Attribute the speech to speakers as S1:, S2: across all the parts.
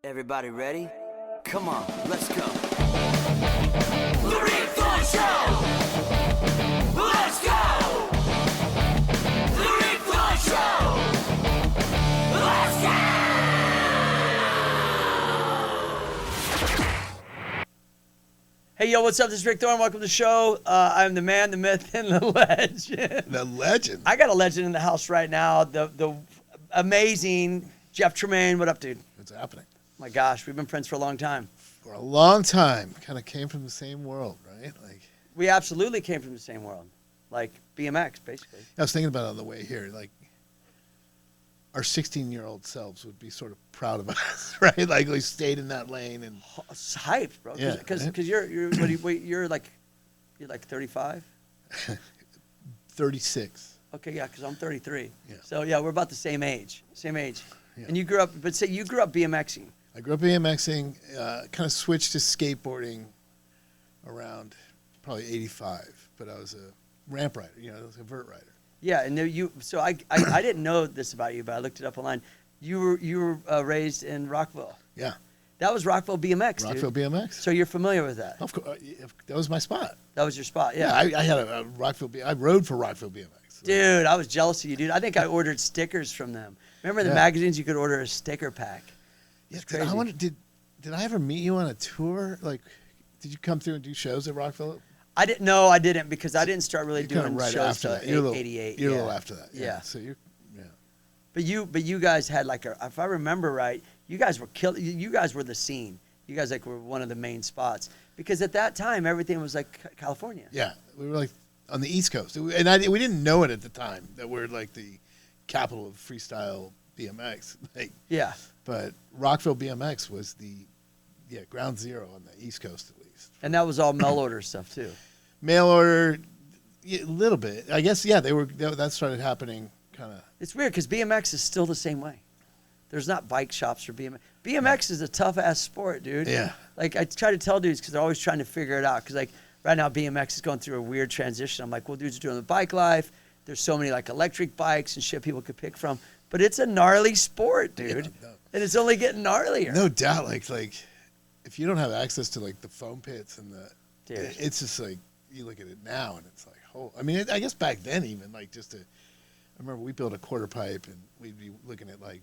S1: Everybody ready? Come on, let's go. The Rick Thorne Show! Let's go! The Rick Thorne Show! Let's go! Hey, yo, what's up? This is Rick Thorne. Welcome to the show. I'm the man, the myth, and the legend.
S2: The legend.
S1: I got a legend in the house right now. The amazing Jeff Tremaine. What up, dude?
S2: What's happening?
S1: My gosh, we've been friends for a long time.
S2: For a long time. Kind of came from the same world, right? Like,
S1: We absolutely came from the same world. Like BMX, basically.
S2: I was thinking about it on the way here. Like, our 16-year-old selves would be sort of proud of us, right? Like, we stayed in that lane and
S1: It's hyped, bro.
S2: Yeah,
S1: Because
S2: right?
S1: you're like 35.
S2: 36.
S1: Okay, yeah, because I'm 33.
S2: Yeah.
S1: So yeah, we're about the same age. Same age.
S2: Yeah.
S1: And you grew up, but say you grew up BMXing.
S2: I grew up BMXing, kind of switched to skateboarding around probably 85, but I was a ramp rider, I was a vert rider.
S1: Yeah, and you. So I didn't know this about you, but I looked it up online. You were raised in Rockville.
S2: Yeah,
S1: That was Rockville BMX,
S2: Rockville
S1: dude.
S2: BMX.
S1: So you're familiar with that?
S2: Of course, that was my spot.
S1: That was your spot,
S2: Yeah, I had a Rockville. I rode for Rockville BMX.
S1: Dude, I was jealous of you, dude. I think I ordered stickers from them. Remember the
S2: Yeah.
S1: magazines? You could order a sticker pack.
S2: Yeah,
S1: It's crazy.
S2: I wonder, did I ever meet you on a tour? Like, did you come through and do shows at Rockville?
S1: I didn't. No, I didn't because I didn't start really
S2: You're kinda
S1: doing
S2: right
S1: shows
S2: after
S1: till
S2: that. You're a little-
S1: 88.
S2: You're a
S1: yeah.
S2: little after that.
S1: Yeah.
S2: So you're, yeah.
S1: But you guys had like if I remember right, you guys were You guys were the scene. You guys like were one of the main spots because at that time everything was like California.
S2: Yeah, we were like on the East Coast, and we didn't know it at the time that we're like the capital of freestyle BMX. Like,
S1: Yeah.
S2: but Rockville BMX was the ground zero on the East Coast at least.
S1: And that was all mail order stuff too.
S2: Mail order, a little bit, I guess. Yeah, that started happening kind of.
S1: It's weird because BMX is still the same way. There's not bike shops for BMX. BMX is a tough ass sport, dude.
S2: Yeah.
S1: Like I try to tell dudes because they're always trying to figure it out. Because like right now BMX is going through a weird transition. I'm like, well, dudes are doing the bike life. There's so many like electric bikes and shit people could pick from. But it's a gnarly sport, dude.
S2: Yeah, no.
S1: And it's only getting gnarlier.
S2: No doubt, like if you don't have access to like the foam pits and
S1: Dude.
S2: it's just like you look at it now and it's like, oh, I mean, I guess back then even like I remember we built a quarter pipe and we'd be looking at like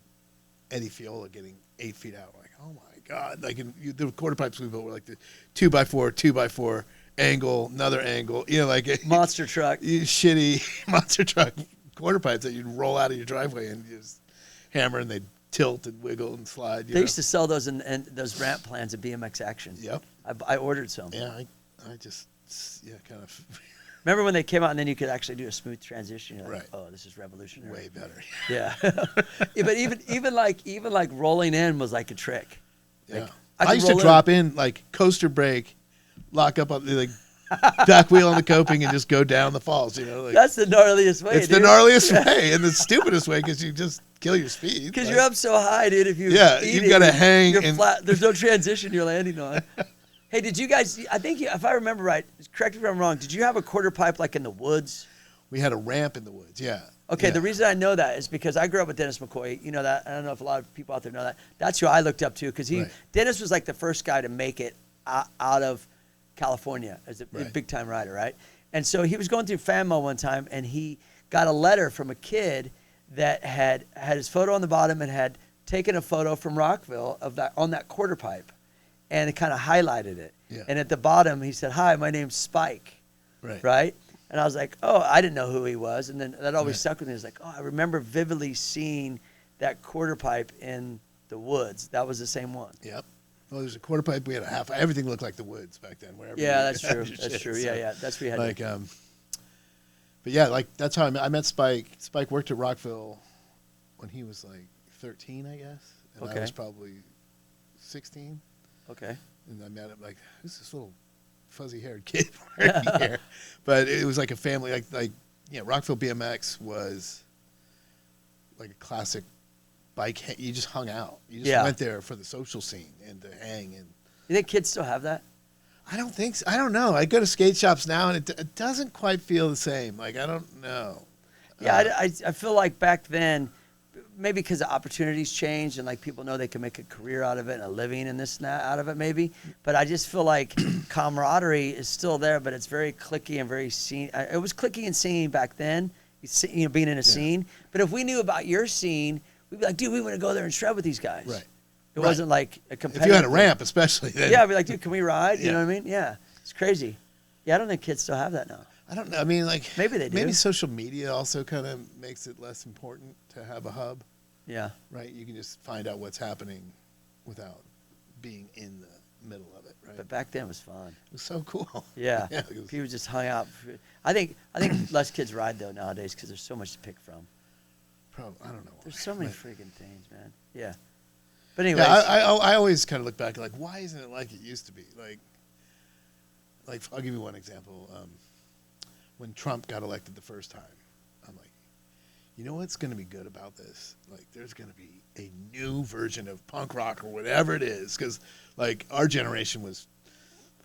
S2: Eddie Fiola getting 8 feet out, like, oh my god, like the quarter pipes we built were like the 2x4 angle, another angle, like
S1: Monster truck.
S2: shitty monster truck quarter pipes that you'd roll out of your driveway and just hammer and they'd tilt and wiggle and slide.
S1: They used to sell those and those ramp plans at BMX Action.
S2: Yep.
S1: I ordered some.
S2: Yeah, I just, kind of
S1: Remember when they came out and then you could actually do a smooth transition? You're like,
S2: Right.
S1: oh, this is revolutionary.
S2: way better.
S1: Yeah. Yeah, but even like rolling in was like a trick.
S2: Yeah.
S1: Like,
S2: I
S1: could
S2: used to
S1: roll
S2: drop in like coaster brake, lock up on the like back wheel on the coping and just go down the falls, like,
S1: That's the gnarliest way.
S2: it's the gnarliest way and the stupidest way because you just kill your speed.
S1: Because
S2: Like,
S1: you're up so high, dude. If you
S2: you've got to hang
S1: You're
S2: and
S1: flat. There's no transition you're landing on. Hey, did you guys? I think if I remember right, correct me if I'm wrong. Did you have a quarter pipe like in the woods?
S2: we had a ramp in the woods. Yeah.
S1: Okay,
S2: Yeah.
S1: the reason I know that is because I grew up with Dennis McCoy. You know that. I don't know if a lot of people out there know that. That's who I looked up to because
S2: Right.
S1: Dennis was like the first guy to make it out of California as a
S2: Right.
S1: big time rider, right? And so he was going through FanMo one time and he got a letter from a kid that had his photo on the bottom and had taken a photo from Rockville of that on that quarter pipe, and it kind of highlighted it.
S2: Yeah.
S1: And at the bottom he said, "Hi, my name's Spike."
S2: Right.
S1: Right? And I was like, oh, I didn't know who he was. And then that always
S2: Right.
S1: stuck with me. It's like, oh, I remember vividly seeing that quarter pipe in the woods. That was the same one.
S2: Yep. Well, there's a quarter pipe. We had a half. Everything looked like the woods back then. Wherever.
S1: Yeah,
S2: you
S1: that's
S2: had
S1: true.
S2: your
S1: That's
S2: shit,
S1: true.
S2: so,
S1: Yeah. That's what we had.
S2: Like, but yeah, like that's how I met Spike. Spike worked at Rockville when he was like 13, I guess, and I
S1: Okay.
S2: was probably 16.
S1: Okay.
S2: And I met him like, who's this little fuzzy-haired kid working here? But it was like a family, Rockville BMX was like a classic bike. You just hung out. You just
S1: Yeah.
S2: went there for the social scene and to hang. And
S1: You think kids still have that?
S2: I don't think so. I don't know. I go to skate shops now, and it doesn't quite feel the same. Like, I don't know.
S1: Yeah, I feel like back then, maybe because the opportunities change and like people know they can make a career out of it and a living and this and that out of it maybe. But I just feel like camaraderie is still there, but it's very cliquey and very scene. It was cliquey and singing back then, being in a scene. But if we knew about your scene, we'd be like, dude, we want to go there and shred with these guys.
S2: Right.
S1: It wasn't like a competitive.
S2: If you had a ramp, especially. Then.
S1: Yeah, I'd be like, dude, can we ride? You know what I mean? Yeah. It's crazy. Yeah, I don't think kids still have that now.
S2: I don't know. I mean, like
S1: maybe they do.
S2: Maybe social media also kind of makes it less important to have a hub.
S1: Yeah.
S2: Right. You can just find out what's happening without being in the middle of it. Right.
S1: But back then it was fun.
S2: It was so cool.
S1: Yeah. People just hung out. I think less kids ride though nowadays because there's so much to pick from.
S2: Probably. I don't know.
S1: There's so many freaking things, man. Yeah. But anyways.
S2: Yeah, I always kind of look back like, why isn't it like it used to be? Like I'll give you one example. When Trump got elected the first time, I'm like, you know what's going to be good about this? Like, there's going to be a new version of punk rock or whatever it is, because like our generation was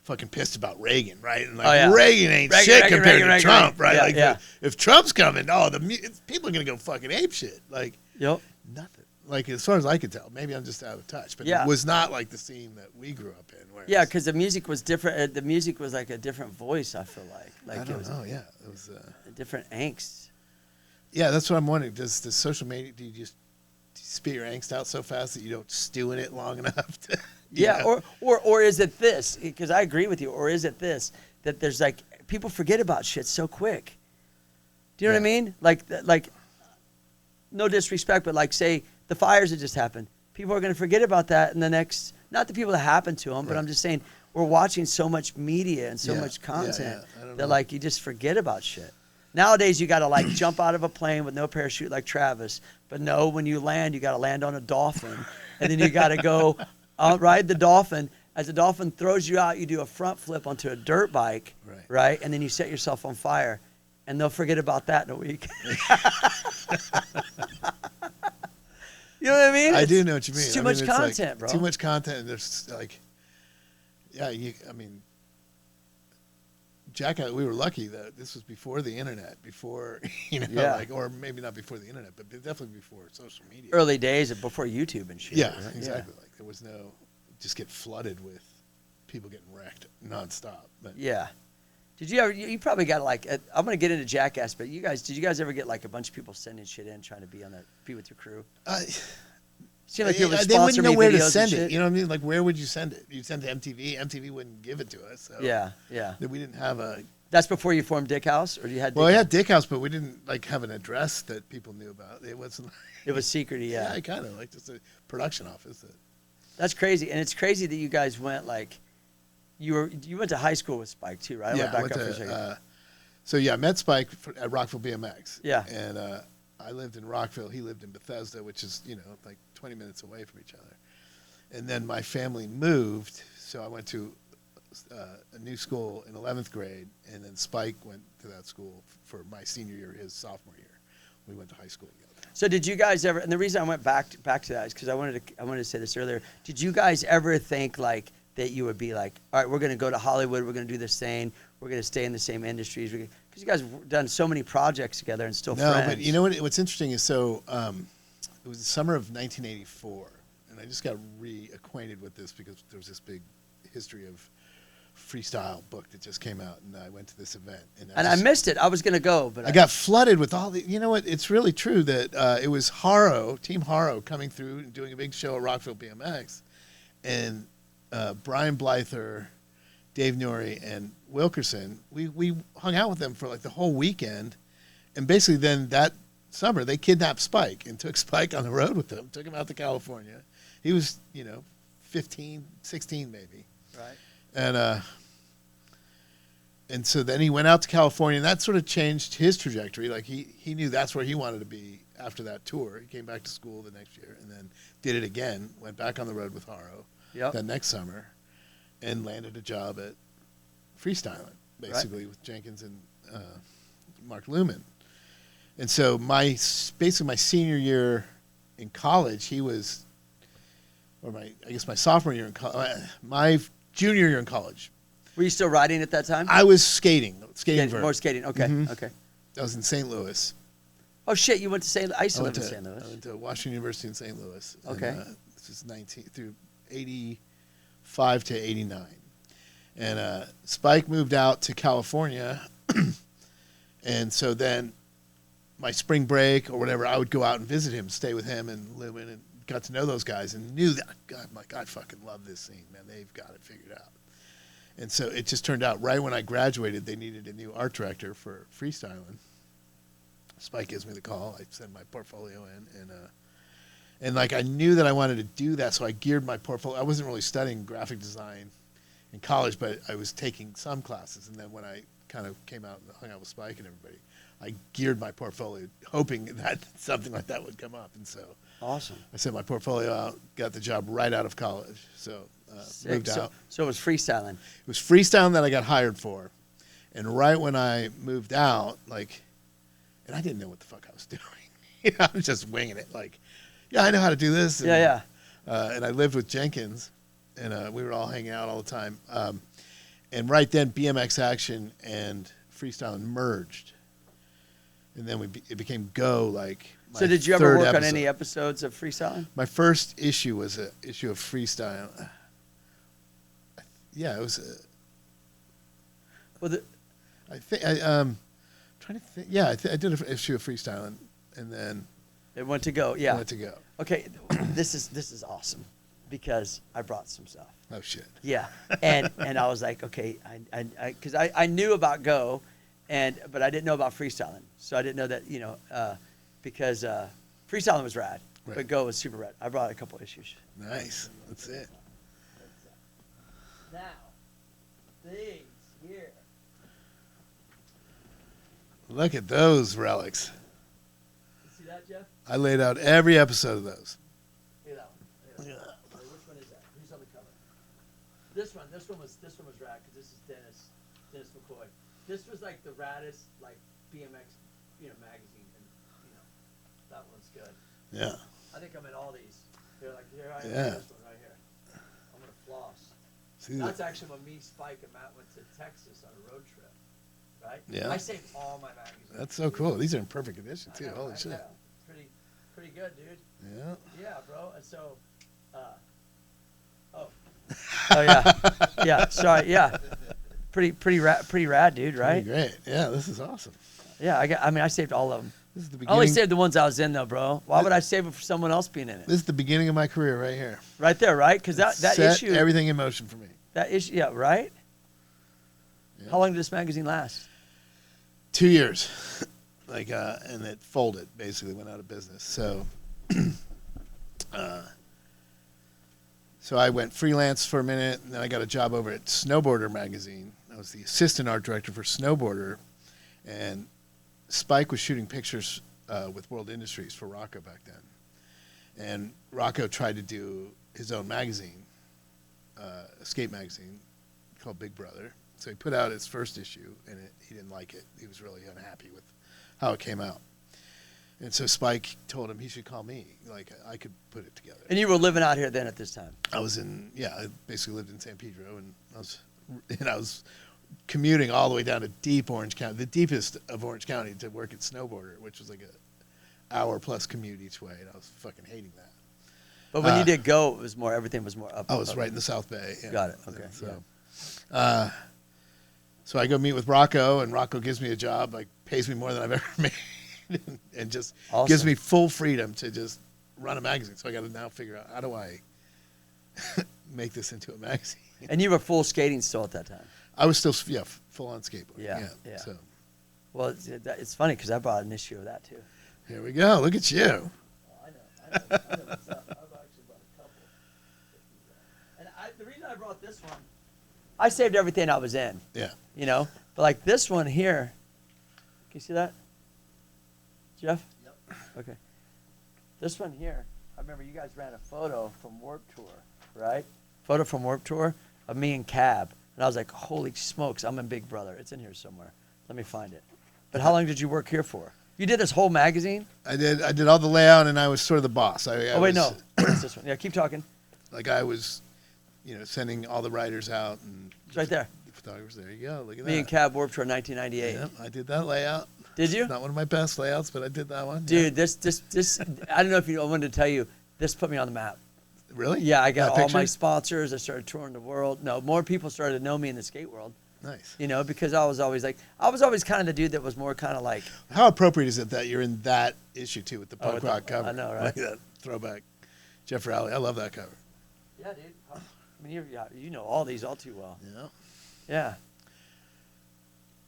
S2: fucking pissed about Reagan, right? And like Reagan ain't shit compared to Trump, right?
S1: Yeah,
S2: like if Trump's coming, people are going to go fucking ape shit. Like, nothing. Like as far as I could tell, maybe I'm just out of touch, but it was not like the scene that we grew up in.
S1: Yeah, because the music was different. The music was like a different voice. I feel like
S2: I don't know. Yeah, it was
S1: a different angst.
S2: Yeah, that's what I'm wondering. Does social media? Do you just spit your angst out so fast that you don't stew in it long enough?
S1: Or is it this? Because I agree with you. Or is it this that there's like people forget about shit so quick? Do you know what I mean? Like, no disrespect, but like say the fires that just happened. People are going to forget about that in the next. Not the people that happened to them, but I'm just saying we're watching so much media and so much content that like you just forget about shit. Nowadays you got to like jump out of a plane with no parachute like Travis, but no, when you land, you got to land on a dolphin, and then you got to go ride the dolphin. As the dolphin throws you out, you do a front flip onto a dirt bike, right? And then you set yourself on fire, and they'll forget about that in a week. You know what I mean?
S2: I do know what you mean.
S1: It's too much content,
S2: like,
S1: bro.
S2: Too much content. And there's like, Jackass, we were lucky that this was before the internet, before, or maybe not before the internet, but definitely before social media.
S1: Early days before YouTube and shit.
S2: Yeah, right? Exactly. Like there was no, just get flooded with people getting wrecked nonstop. But
S1: yeah. Did you ever? You probably got like. I'm gonna get into Jackass, but did you guys ever get like a bunch of people sending shit in trying to be with your crew? Seemed like people would
S2: they wouldn't know where to send
S1: it.
S2: You know what I mean? Like where would you send it? You'd send it to MTV. MTV wouldn't give it to us. So
S1: yeah.
S2: We didn't have a.
S1: That's before you formed Dick House, or you had.
S2: Well, I had Dick House, but we didn't like have an address that people knew about. It wasn't. Like,
S1: it was secret. Yeah.
S2: Yeah, kind of like just a production office.
S1: That's crazy, and it's crazy that you guys went like. You went to high school with Spike too, right?
S2: I went to. So I met Spike at Rockville BMX.
S1: Yeah.
S2: And I lived in Rockville. He lived in Bethesda, which is like 20 minutes away from each other. And then my family moved, so I went to a new school in 11th grade, and then Spike went to that school for my senior year, his sophomore year. We went to high school together.
S1: So did you guys ever? And the reason I went back to that is because I wanted to say this earlier. Did you guys ever think like that you would be like, all right, we're going to go to Hollywood, we're going to do this thing, we're going to stay in the same industries? Because you guys have done so many projects together and still friends.
S2: No, but you know what's interesting is it was the summer of 1984, and I just got reacquainted with this because there was this big history of freestyle book that just came out, and I went to this event. And
S1: I missed it. I was going to go, but
S2: I got flooded with all the, you know what, it's really true that it was Team Haro coming through and doing a big show at Rockville BMX, and Brian Blyther, Dave Norrie, and Wilkerson, we hung out with them for like the whole weekend, and basically then that summer they kidnapped Spike and took Spike on the road with them, took him out to California. He was 15, 16 maybe, right? And so then he went out to California, and that sort of changed his trajectory. Like he knew that's where he wanted to be after that tour. He came back to school the next year and then did it again, went back on the road with Haro that next summer, and landed a job at Freestyling, basically, with Jenkins and Mark Luman. And so basically my senior year in college, my sophomore year in college, my junior year in college.
S1: Were you still riding at that time?
S2: I was skating.
S1: More skating. Okay.
S2: Mm-hmm.
S1: Okay.
S2: I was in St. Louis.
S1: Oh shit! You went to St. I used to
S2: I
S1: live
S2: went
S1: in St. Louis.
S2: I went to Washington University in St. Louis.
S1: Okay.
S2: And, this is 19 through 85 to 89. And Spike moved out to California. And so then my spring break or whatever, I would go out and visit him, stay with him and Lumen, and got to know those guys and knew that, God, I'm like, I fucking love this scene, man. They've got it figured out. And so it just turned out right when I graduated, they needed a new art director for freestyling. Spike gives me the call. I send my portfolio in, and like I knew that I wanted to do that, so I geared my portfolio. I wasn't really studying graphic design in college, but I was taking some classes. And then when I kind of came out and hung out with Spike and everybody, I geared my portfolio, hoping that something like that would come up. And so
S1: Awesome.
S2: I sent my portfolio out, got the job right out of college. So moved out.
S1: So it was freestyling.
S2: It was freestyling that I got hired for. And right when I moved out, like, and I didn't know what the fuck I was doing. You know, I was just winging it. Like, yeah, I know how to do this. And,
S1: Yeah.
S2: and I lived with Jenkins, and we were all hanging out all the time. And right then, BMX Action and freestyling merged. And then it became Go, like, my
S1: So did you ever work on
S2: episode.
S1: any episodes of freestyling?
S2: My first issue was an issue of freestyle. Yeah, it was.
S1: Well,
S2: I think trying to think. Yeah, I did an issue of freestyling, and then
S1: it went to Go. Yeah.
S2: went to Go.
S1: Okay, this is awesome because I brought some stuff.
S2: Oh shit.
S1: Yeah, and I was like, okay, because I knew about Go, but I didn't know about freestyling, so I didn't know that because freestyling was rad,
S2: Right.
S1: but Go was super rad. I brought a couple issues.
S2: Nice. That's it.
S1: Now, things here.
S2: Look at those relics.
S1: You see that, Jeff?
S2: I laid out every episode of those.
S1: Look at that one. Look at that one. Wait, which one is that? Who's on the cover? This one was rad because this is Dennis McCoy. This was like the raddest like BMX, magazine, and that one's good.
S2: Yeah.
S1: I think I'm in all these. They're like here I am.
S2: Yeah.
S1: This one right here. I'm gonna floss.
S2: See
S1: That's
S2: that?
S1: actually when me, Spike, and Matt went to Texas on a road trip. Right?
S2: Yeah.
S1: I saved all my magazines.
S2: That's so cool. These are in perfect condition
S1: I
S2: too.
S1: know,
S2: Holy
S1: right?
S2: shit.
S1: Yeah. Pretty good, dude.
S2: Yeah.
S1: Yeah, bro. And so, oh yeah, yeah. Sorry, yeah. Pretty rad, dude. Right?
S2: Pretty great. Yeah, this is awesome.
S1: Yeah. I saved all of them.
S2: This is the
S1: I only
S2: beginning.
S1: saved the ones I was in, though, bro. Why would I save it for someone else being in it?
S2: This is the beginning of my career right here.
S1: Right there, right? Because that
S2: Set
S1: issue,
S2: everything in motion for me.
S1: yeah, right.
S2: Yeah.
S1: How long did this magazine last?
S2: 2 years, and it folded. Basically, went out of business. So, so I went freelance for a minute, and then I got a job over at Snowboarder magazine. I was the assistant art director for Snowboarder, and Spike was shooting pictures with World Industries for Rocco back then, and Rocco tried to do his own magazine, a skate magazine called Big Brother. So he put out his first issue, and he didn't like it. He was really unhappy with how it came out. And so Spike told him he should call me. Like, I could put it together.
S1: And you were living out here then at this time.
S2: I basically lived in San Pedro, and I was commuting all the way down to deep Orange County, the deepest of Orange County, to work at Snowboarder, which was like a hour-plus commute each way, and I was fucking hating that.
S1: But when you did Go, everything was more up.
S2: I was right in the South Bay. Yeah.
S1: Got it. Okay.
S2: So, so I go meet with Rocco, and Rocco gives me a job, like pays me more than I've ever made, and just
S1: Awesome.
S2: gives me full freedom to just run a magazine. So I got to now figure out, how do I make this into a magazine?
S1: And you were full skating still at that time.
S2: I was still, full on skateboard.
S1: Yeah.
S2: So
S1: Well, it's funny because I brought an issue of that too.
S2: here we go. Look at you.
S1: I know what's up. I've actually brought a couple. And the reason I brought this one, I saved everything I was in.
S2: Yeah.
S1: But like this one here, can you see that, Jeff?
S3: Yep.
S1: Okay. This one here, I remember you guys ran a photo from Warped Tour, right? Photo from Warped Tour of me and Cab, and I was like, holy smokes, I'm in Big Brother. It's in here somewhere. Let me find it. But how long did you work here for? You did this whole magazine?
S2: I did all the layout, and I was sort of the boss.
S1: Oh wait, no. What's this one? Yeah, keep talking.
S2: Like I was, sending all the writers out and
S1: It's right there.
S2: the photographers. There you go. Look at that.
S1: Me and Cab Warped Tour 1998.
S2: Yep, I did that layout.
S1: Did you?
S2: Not one of my best layouts, but I did that one.
S1: Dude, this. I don't know if I wanted to tell you. This put me on the map.
S2: Really?
S1: Yeah, I got
S2: That
S1: all my
S2: picture?
S1: sponsors. I started touring the world. No, more people started to know me in the skate world.
S2: Nice.
S1: You know, because I was always kind of the dude that was more kind of like.
S2: How appropriate is it that you're in that issue too with the punk
S1: with
S2: rock
S1: the-
S2: cover?
S1: I know, right?
S2: Like that throwback. Jeff Rowley. I love that cover.
S1: Yeah, dude. I mean, you know all these all too well.
S2: Yeah.
S1: Yeah.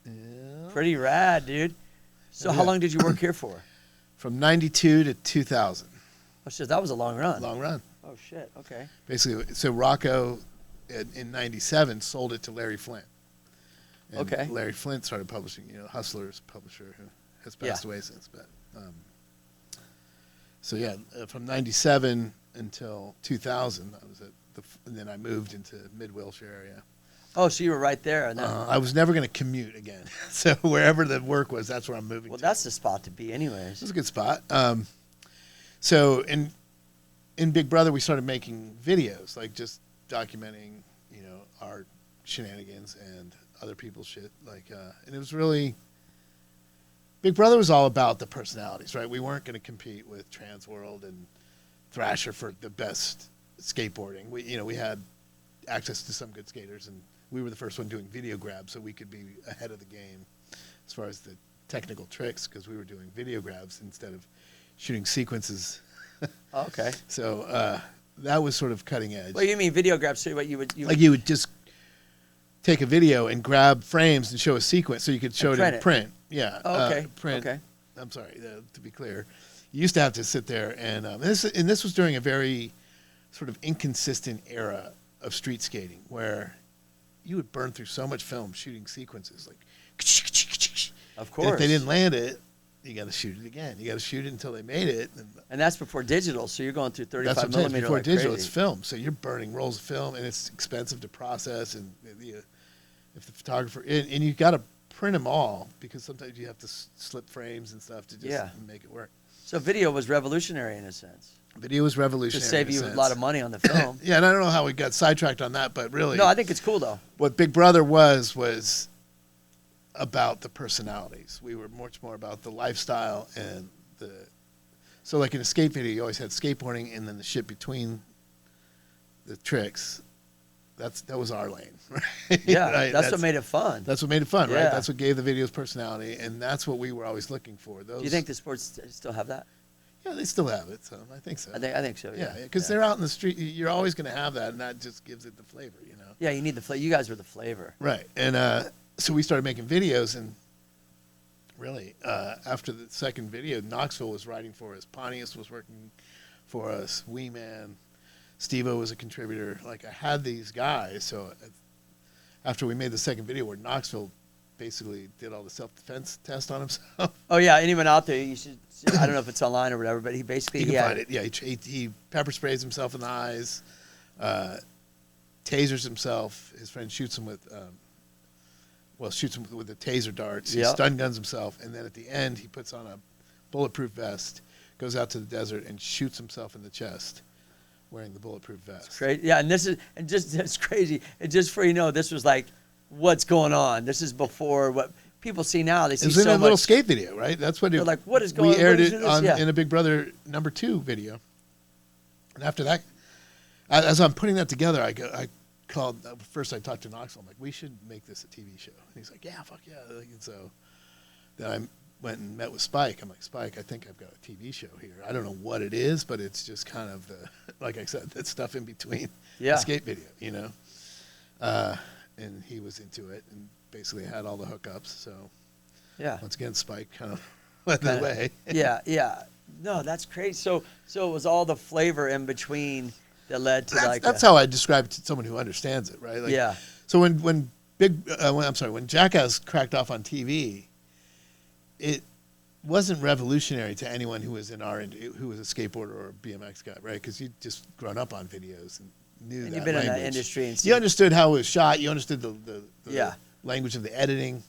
S2: Yeah.
S1: Pretty rad, dude. So how
S2: Yeah.
S1: long did you work here for?
S2: From 92 to 2000.
S1: Oh, shit, that was a long run.
S2: Long run.
S1: Oh, shit. Okay.
S2: Basically, so Rocco in 97 sold it to Larry Flint. And
S1: Okay.
S2: Larry Flint started publishing, Hustler's publisher who has passed away since. But so yeah, from 97 until 2000, I was and then I moved into mid-Wilshire area.
S1: Oh, so you were right there. And then,
S2: I was never going to commute again. So wherever the work was, that's where I'm moving
S1: well,
S2: to.
S1: that's the spot to be anyways.
S2: It was a good spot. So in Big Brother, we started making videos, like just documenting, our shenanigans and other people's shit. And it was really, Big Brother was all about the personalities, right? We weren't going to compete with Trans World and Thrasher for the best skateboarding. We had access to some good skaters, and we were the first one doing video grabs, so we could be ahead of the game as far as the technical tricks, because we were doing video grabs instead of shooting sequences.
S1: Oh, okay.
S2: So that was sort of cutting edge.
S1: Well, you mean video grabs? So what you would
S2: You would just take a video and grab frames and show a sequence, so you could show it in print. Yeah.
S1: Oh, okay.
S2: Print.
S1: Okay.
S2: I'm sorry, to be clear, you used to have to sit there and this was during a very sort of inconsistent era of street skating where you would burn through so much film shooting sequences like.
S1: Of course.
S2: And if they didn't land it, you got to shoot it again. You got to shoot it until they made it.
S1: And that's before digital, so you're going through 35
S2: that's what I'm saying.
S1: millimeter
S2: Before
S1: like
S2: digital,
S1: crazy.
S2: it's film. So you're burning rolls of film, and it's expensive to process. And if the photographer and you got to print them all because sometimes you have to slip frames and stuff to just make it work.
S1: So video was revolutionary in a sense.
S2: Video was revolutionary.
S1: To save
S2: in a
S1: you
S2: sense.
S1: a lot of money on the film.
S2: Yeah, and I don't know how we got sidetracked on that, but really,
S1: No, I think it's cool though.
S2: what Big Brother was about the personalities. We were much more about the lifestyle and so like in a skate video, you always had skateboarding and then the shit between the tricks. That was our lane, right?
S1: Yeah,
S2: Right?
S1: that's what made it fun.
S2: That's what made it fun,
S1: Yeah.
S2: right? That's what gave the videos personality, and that's what we were always looking for.
S1: Do you think the sports still have that?
S2: Yeah, they still have it, so I think so.
S1: I think so.
S2: Yeah, because they're out in the street. You're always going to have that, and that just gives it the flavor,
S1: Yeah, you need the flavor. You guys were the flavor.
S2: Right, and so we started making videos, and really, after the second video, Knoxville was writing for us. Pontius was working for us. Wee Man, Steve-O was a contributor. Like I had these guys, so after we made the second video, where Knoxville basically did all the self-defense test on himself.
S1: Oh yeah, anyone out there, you should. I don't know if it's online or whatever, but he basically
S2: You can find it. Yeah, he pepper sprays himself in the eyes, tasers himself. His friend shoots him with, shoots him with the taser darts. He stun guns himself, and then at the end, he puts on a bulletproof vest, goes out to the desert, and shoots himself in the chest, wearing the bulletproof vest.
S1: It's great. Yeah, and it's crazy. And just for this was like, what's going on? This is before what people see now. They see
S2: It was in
S1: so
S2: a little
S1: much.
S2: skate video, right? That's what
S1: They're like, what is going on?
S2: We aired
S1: What is
S2: it
S1: this?
S2: in a Big Brother #2 video. And after that, as I'm putting that together, I called, first I talked to Knoxville. I'm like, we should make this a TV show. And he's like, yeah, fuck yeah. And so then I went and met with Spike. I'm like, Spike, I think I've got a TV show here. I don't know what it is, but it's just kind of like I said, that stuff in between the skate video, and he was into it and basically had all the hookups. So once again, Spike kind of led the way.
S1: Yeah. No, that's crazy. So it was all the flavor in between that led to
S2: that's how I describe it to someone who understands it, right? Like, So when Jackass cracked off on TV, it wasn't revolutionary to anyone who was who was a skateboarder or a BMX guy, right? Because you'd just grown up on videos and knew that
S1: you've been
S2: language.
S1: in that industry and
S2: you understood how it was shot. You understood the language of the editing.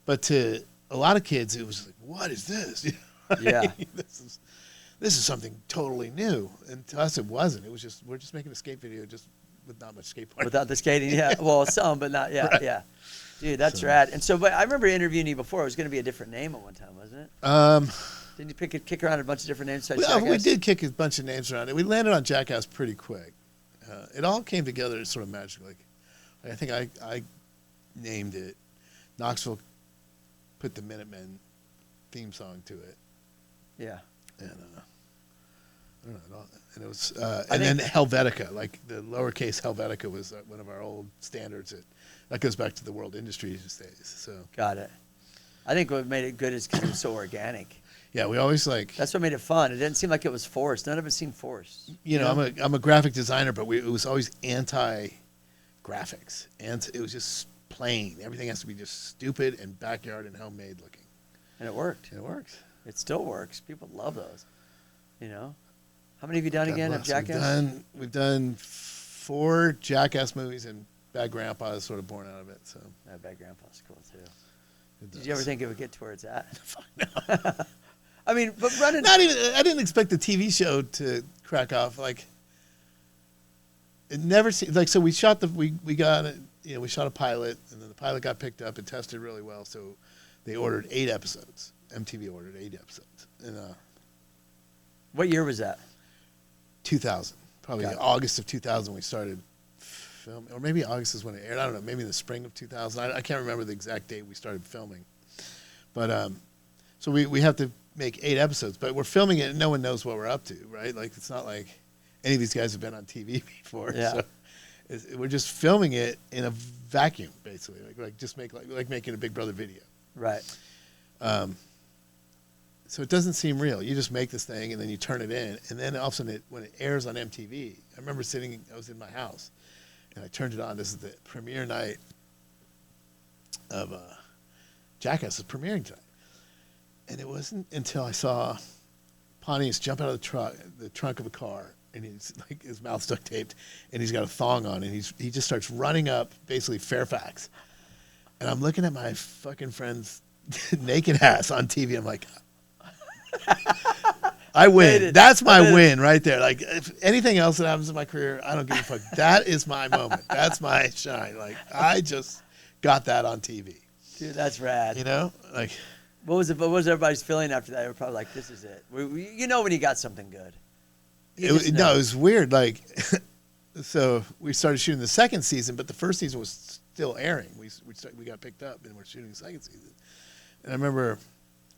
S2: But to a lot of kids, it was like, what is this?
S1: Yeah.
S2: This is something totally new. And to us, it wasn't. It was just, we're just making a skate video just with not much skateboarding.
S1: Without the skating, yeah. Well, some, but not,
S2: Right.
S1: yeah. Dude, that's rad. And so, but I remember interviewing you before. It was going to be a different name at one time, wasn't it? Didn't you kick around a bunch of different names?
S2: We did kick a bunch of names around. We landed on Jackass pretty quick. It all came together sort of magically. I think I named it. Knoxville put the Minutemen theme song to it.
S1: Yeah.
S2: And I don't know. And it was, and then Helvetica, like the lowercase Helvetica was one of our old standards. That goes back to the World Industries days. So
S1: got it. I think what made it good is because it was so organic.
S2: Yeah, we always like.
S1: That's what made it fun. It didn't seem like it was forced. None of it seemed forced.
S2: You know, I'm a graphic designer, but it was always anti-graphics, and it was just plain. Everything has to be just stupid and backyard and homemade looking.
S1: And it worked.
S2: And it works.
S1: It still works. People love those. You know, how many have you done again of Jackass?
S2: We've done 4 Jackass movies, and Bad Grandpa is sort of born out of it. So
S1: Bad Grandpa's cool too. Did you ever think it would get to where it's at?
S2: Fuck no.
S1: I mean, but running.
S2: Not even. I didn't expect the TV show to crack off. Like, it never seemed like. So we shot we got it. You know, we shot a pilot, and then the pilot got picked up and tested really well. So they ordered 8 episodes. MTV ordered 8 episodes. And
S1: what year was that?
S2: 2000. Probably August of 2000. We started filming, or maybe August is when it aired. I don't know. Maybe in the spring of 2000. I can't remember the exact date we started filming. But so we have to make 8 episodes, but we're filming it and no one knows what we're up to, right? Like, it's not like any of these guys have been on TV before.
S1: Yeah.
S2: So we're just filming it in a vacuum, basically, like just like making a Big Brother video.
S1: Right.
S2: So it doesn't seem real. You just make this thing and then you turn it in, and then all of a sudden when it airs on MTV, I remember I was in my house and I turned it on. This is the premiere night of Jackass is premiering tonight. And it wasn't until I saw Pontius jump out of the trunk of a car, and he's like, his mouth's duct taped, and he's got a thong on, and he just starts running up basically Fairfax, and I'm looking at my fucking friend's naked ass on TV. I'm like, I win. That's my win right there. Like, if anything else that happens in my career, I don't give a fuck. That is my moment. That's my shine. Like, I just got that on TV.
S1: Dude, that's rad.
S2: You know, like.
S1: What was everybody's feeling after that? They were probably like, "This is it." You know when you got something good.
S2: It was weird. Like, so we started shooting the second season, but the first season was still airing. We got picked up and we're shooting the second season. And I remember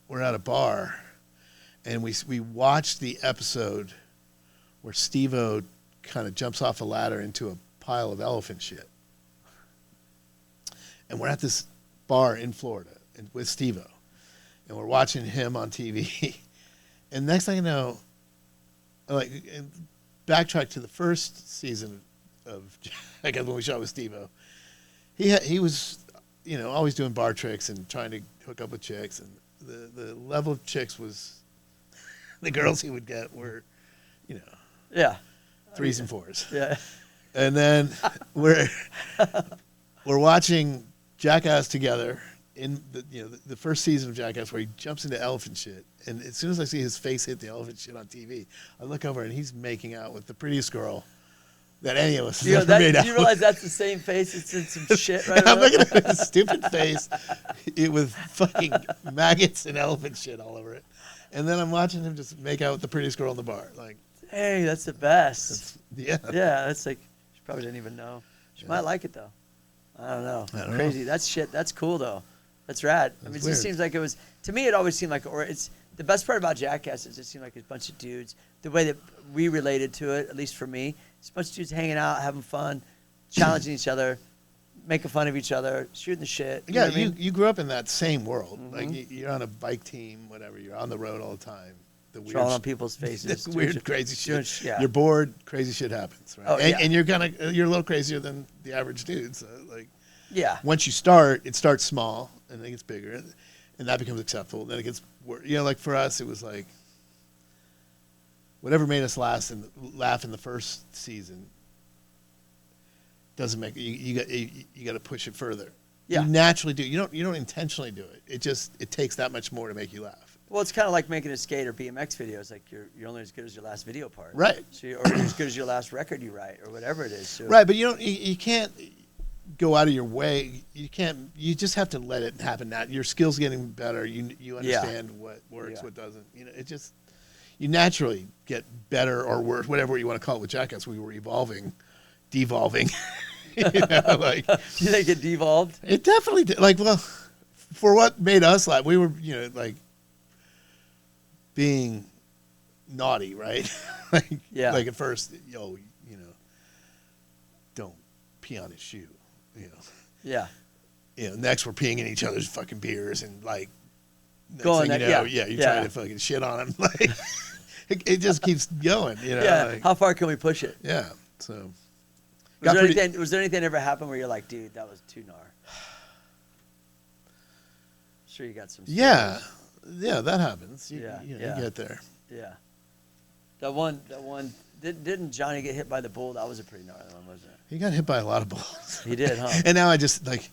S2: we're at a bar, and we watched the episode where Steve-O kind of jumps off a ladder into a pile of elephant shit. And we're at this bar in Florida with Steve-O. And we're watching him on TV. And next thing I know, like, backtrack to the first season of, I guess when we shot with Steve-O, he was, you know, always doing bar tricks and trying to hook up with chicks. And the level of chicks was, the girls he would get were, you know.
S1: Yeah.
S2: 3s and 4s.
S1: Yeah.
S2: And then we're watching Jackass together. In the first season of Jackass, where he jumps into elephant shit, and as soon as I see his face hit the elephant shit on TV, I look over and he's making out with the prettiest girl that any of us has ever made out.
S1: Do you realize that's the same face? It's in some shit right
S2: And I'm looking at his stupid face with fucking maggots and elephant shit all over it, and then I'm watching him just make out with the prettiest girl in the bar. Like,
S1: hey, that's the best.
S2: Yeah,
S1: that's like, she probably didn't even know. She might like it though. I don't know. Crazy. That's shit. That's cool though. That's rad. I mean, it just seems like it was, to me, it always seemed like, or it's, the best part about Jackass is it seemed like a bunch of dudes, the way that we related to it, at least for me, it's a bunch of dudes hanging out, having fun, challenging each other, making fun of each other, shooting the shit. You know what I mean?
S2: You grew up in that same world.
S1: Mm-hmm.
S2: Like, you're on a bike team, whatever, you're on the road all the time.
S1: Drawing on people's faces.
S2: The weird, crazy shit.
S1: Yeah.
S2: You're bored, crazy shit happens, right?
S1: Oh, yeah.
S2: And you're a little crazier than the average dude, so, like.
S1: Yeah.
S2: Once you start, it starts small, and then it gets bigger, and that becomes acceptable. Then it gets worse. You know, like for us, it was like whatever made us laugh in the first season doesn't make you got to push it further.
S1: Yeah.
S2: You naturally do. You don't intentionally do it. It takes that much more to make you laugh.
S1: Well, it's kind of like making a skate or BMX video. It's like you're only as good as your last video part.
S2: Right.
S1: So or you're as good as your last record you write or whatever it is. So.
S2: Right, but you can't go out of your way. You can't. You just have to let it happen. Now your skills getting better. You understand what works, what doesn't. You know, it just you naturally get better or worse, whatever you want to call it. With Jackass, we were evolving, devolving. You know, like
S1: Do you think it devolved?
S2: it definitely did. Like, well, for what made us laugh, we were, you know, like being naughty, right? Like, like at first, you know, don't pee on his shoe, you know.
S1: Yeah.
S2: You know, next we're peeing in each other's fucking beers and like, next
S1: Going
S2: thing you know, you're trying to fucking shit on him. Like, it just keeps going, you know.
S1: Yeah.
S2: Like,
S1: How far can we push it?
S2: yeah. So.
S1: Was there anything ever happen where you're like, dude, that was too gnar? Sure, you got some.
S2: Yeah, that happens. You get there.
S1: Yeah. That one. Didn't Johnny get hit by the bull? That was a pretty gnarly one, wasn't it?
S2: He got hit by a lot of bulls.
S1: He did, huh?
S2: And now I just like,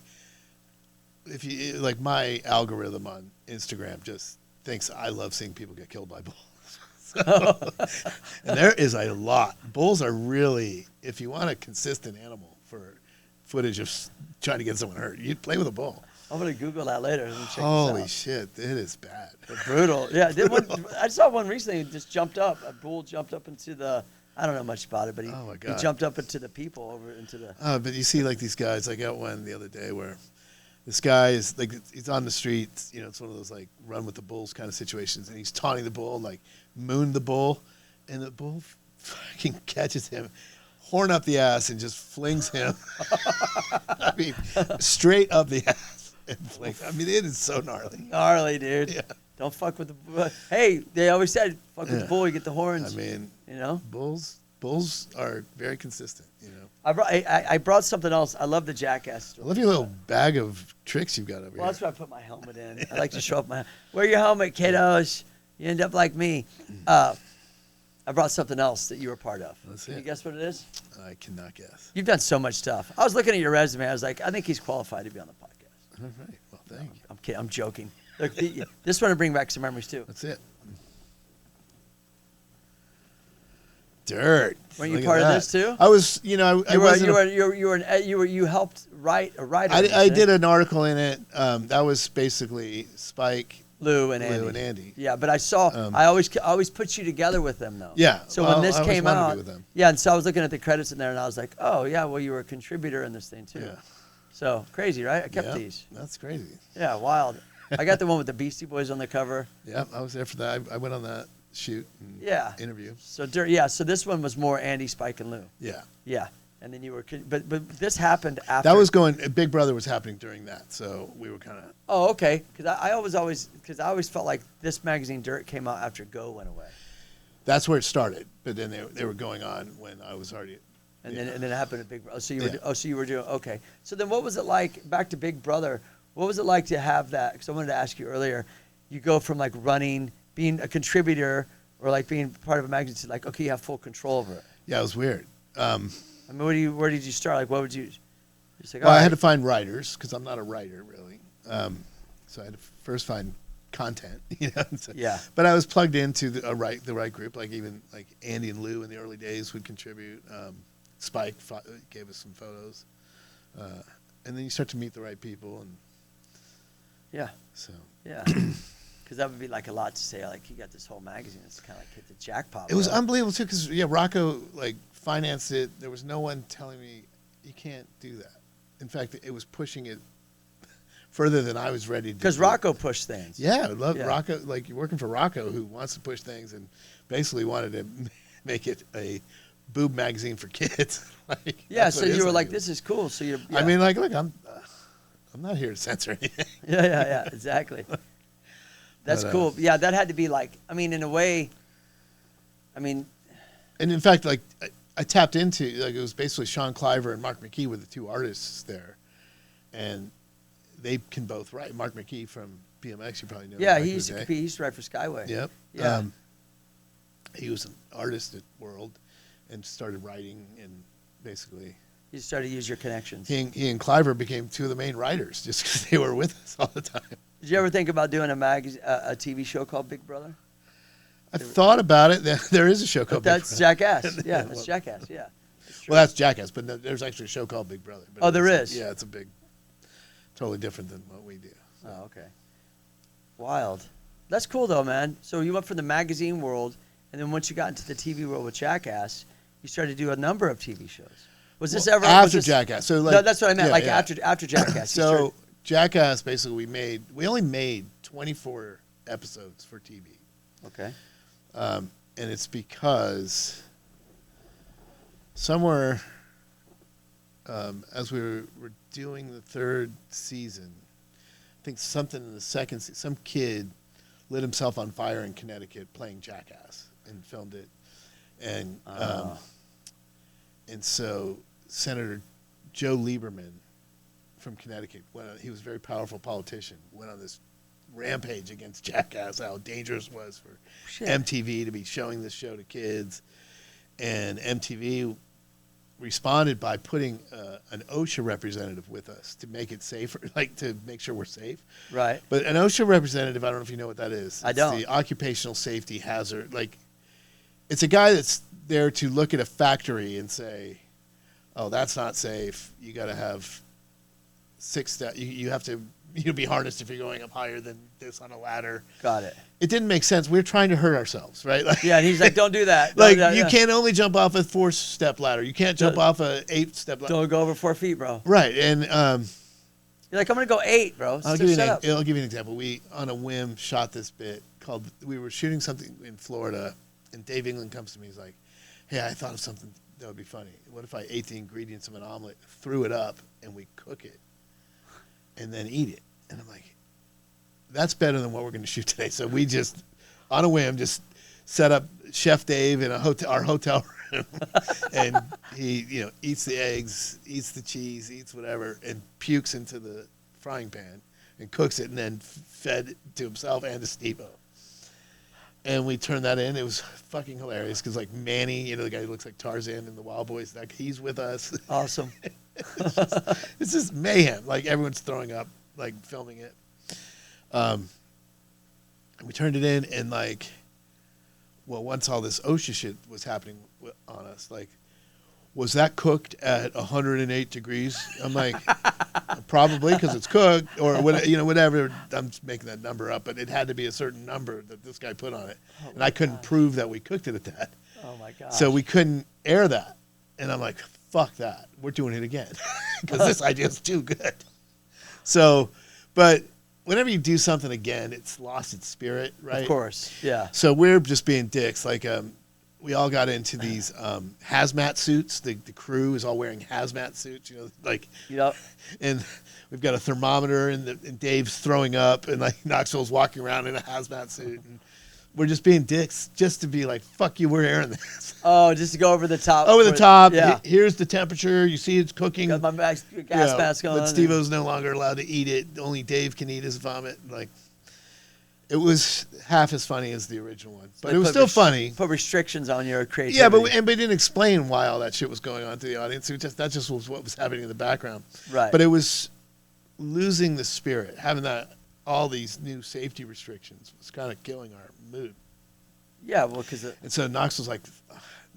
S2: if you like, my algorithm on Instagram just thinks I love seeing people get killed by bulls. So, and there is a lot. Bulls are really, if you want a consistent animal for footage of trying to get someone hurt, you play with a bull.
S1: I'm gonna Google that later. And check
S2: Holy
S1: this out.
S2: shit, it is bad.
S1: They're brutal. Yeah, I saw one recently. Who just jumped up. A bull jumped up into the. I don't know much about it, but he jumped up into the people over into the.
S2: But you see, like these guys. I got one the other day where this guy is like, he's on the street. You know, it's one of those like run with the bulls kind of situations, and he's taunting the bull, like moon the bull, and the bull fucking catches him, horn up the ass, and just flings him. I mean, straight up the ass. And flings. I mean, it is so gnarly.
S1: Gnarly, dude.
S2: Yeah.
S1: Don't fuck with the. Hey, they always said, fuck with the bull, you get the horns.
S2: I mean,
S1: you know,
S2: bulls are very consistent. You know.
S1: I brought something else. I love the Jackass story.
S2: I love your little bag of tricks you've got over here.
S1: Well, that's why I put my helmet in. I like to show up my. Wear your helmet, kiddos. You end up like me. I brought something else that you were part of. Can you guess what it is?
S2: I cannot guess.
S1: You've done so much stuff. I was looking at your resume. I was like, I think he's qualified to be on the podcast.
S2: All right. Well, thank you.
S1: I'm kidding. I'm joking. Look, this one will bring back some memories too.
S2: That's it. Dirt.
S1: Weren't you part of this too?
S2: I was. You know,
S1: you helped write a writer.
S2: I did an article in it. That was basically Spike,
S1: Lou and Andy. Yeah, but I saw. I always put you together with them though.
S2: Yeah.
S1: So when this came out,
S2: with them.
S1: yeah, and so I was looking at the credits in there, and I was like, oh yeah, well you were a contributor in this thing too.
S2: Yeah.
S1: So crazy, right? I kept these.
S2: That's crazy.
S1: Yeah, wild. I got the one with the Beastie Boys on the cover.
S2: Yeah, I was there for that. I went on that shoot. And interview.
S1: So So this one was more Andy, Spike, and Lou.
S2: Yeah.
S1: Yeah. And then you were, but this happened after.
S2: That was going. Big Brother was happening during that, so we were kind of.
S1: Oh, okay. Because I always felt like this magazine Dirt came out after Go went away.
S2: That's where it started, but then they were going on when I was already.
S1: And then it happened at Big Brother. So you were doing okay. So then what was it like back to Big Brother? What was it like to have that? Because I wanted to ask you earlier. You go from like running, being a contributor, or like being part of a magazine to like, okay, you have full control over it.
S2: Yeah, it was weird.
S1: I mean, where did you start? Like, what would you? Like,
S2: well, I had to find writers because I'm not a writer really. So I had to first find content. You know. So,
S1: yeah.
S2: But I was plugged into the right group. Like even like Andy and Lou in the early days would contribute. Spike gave us some photos, and then you start to meet the right people and.
S1: Yeah.
S2: So.
S1: Yeah. Because that would be like a lot to say. Like you got this whole magazine. It's kind of like hit the jackpot.
S2: It was unbelievable too, because Rocco like financed it. There was no one telling me you can't do that. In fact, it was pushing it further than I was ready to.
S1: Because Rocco pushed things.
S2: Yeah, I love Rocco. Like you're working for Rocco, who wants to push things and basically wanted to make it a boob magazine for kids. Like,
S1: yeah. So you were like, this is cool. So you're. Yeah.
S2: I mean, like, look, I'm not here to censor anything.
S1: Yeah, exactly. That's cool. Yeah, that had to be like, I mean, in a way, and
S2: in fact, like, I tapped into, like, it was basically Sean Cliver and Mark McKee were the two artists there, and they can both write. Mark McKee from BMX, you probably know.
S1: Yeah, he used to write for Skyway.
S2: Yep.
S1: Yeah.
S2: He was an artist at World and started writing and basically.
S1: You started to use your connections.
S2: He and Cliver became two of the main writers just because they were with us all the time.
S1: Did you ever think about doing a TV show called Big Brother?
S2: I thought about it. There is a show called
S1: That's
S2: Big Brother.
S1: Jackass. Yeah, that's Jackass. Yeah, true.
S2: Well, that's Jackass, but no, there's actually a show called Big Brother. But
S1: Oh, there is?
S2: Yeah, it's a big, totally different than what we do. So.
S1: Oh, okay. Wild. That's cool though, man. So you went from the magazine world, and then once you got into the TV world with Jackass, you started to do a number of TV shows. Was this ever
S2: after Jackass? So like,
S1: no, that's what I meant.
S2: yeah,
S1: like
S2: yeah.
S1: after Jackass.
S2: So Jackass, basically, we only made 24 episodes for TV.
S1: Okay.
S2: And it's because somewhere, as we were doing the third season, I think something in the second season, some kid lit himself on fire in Connecticut playing Jackass and filmed it. And so Senator Joe Lieberman from Connecticut, he was a very powerful politician, went on this rampage against Jackass, how dangerous it was for MTV to be showing this show to kids. And MTV responded by putting an OSHA representative with us to make it safer, like to make sure we're safe.
S1: Right.
S2: But an OSHA representative, I don't know if you know what that is.
S1: I don't.
S2: It's the occupational safety hazard. Like, it's a guy that's there to look at a factory and say, oh, that's not safe. You got to have 6 steps. You have to be harnessed if you're going up higher than this on a ladder.
S1: Got it.
S2: It didn't make sense. We were trying to hurt ourselves, right? Like,
S1: Yeah, and he's like, don't do that.
S2: like,
S1: Don't,
S2: you can't only jump off a 4-step ladder. You can't jump off a 8-step ladder.
S1: Don't go over 4 feet, bro.
S2: Right, and
S1: You're like, I'm gonna go 8, bro.
S2: I'll give you
S1: Shut up.
S2: I'll give you an example. We, on a whim, shot this bit called. We were shooting something in Florida, and Dave England comes to me. He's like, "Hey, I thought of something that would be funny. What if I ate the ingredients of an omelet, threw it up, and we cook it, and then eat it?" And I'm like, "That's better than what we're going to shoot today." So we just, on a whim, just set up Chef Dave in our hotel room, and he, eats the eggs, eats the cheese, eats whatever, and pukes into the frying pan and cooks it, and then fed it to himself and to Steve-O. And we turned that in. It was fucking hilarious because, like, Manny, the guy who looks like Tarzan in the Wild Boys, like, he's with us.
S1: Awesome.
S2: It's just mayhem. Like, everyone's throwing up, like, filming it. And we turned it in, and, like, once all this OSHA shit was happening on us, like, was that cooked at 108 degrees? I'm like, probably because it's cooked, or whatever. I'm just making that number up, but it had to be a certain number that this guy put on it, and I couldn't prove that we cooked it at that.
S1: Oh my god.
S2: So we couldn't air that, and I'm like, fuck that. We're doing it again because this idea is too good. So, but whenever you do something again, it's lost its spirit, right?
S1: Of course. Yeah.
S2: So we're just being dicks, like. We all got into these hazmat suits. The crew is all wearing hazmat suits, and we've got a thermometer, and Dave's throwing up, and like Knoxville's walking around in a hazmat suit, and we're just being dicks just to be like, fuck you, we're airing this.
S1: Oh, just to go over the top.
S2: Over the top.
S1: Yeah.
S2: Here's the temperature. You see it's cooking.
S1: Got my gas mask on.
S2: But Steve-O's no longer allowed to eat it. Only Dave can eat his vomit. Like, it was half as funny as the original one, but it was still funny.
S1: Put restrictions on your creativity.
S2: Yeah, but we didn't explain why all that shit was going on to the audience. That just was what was happening in the background.
S1: Right.
S2: But it was losing the spirit. Having all these new safety restrictions was kind of killing our mood.
S1: Yeah, well,
S2: and so Knox was like,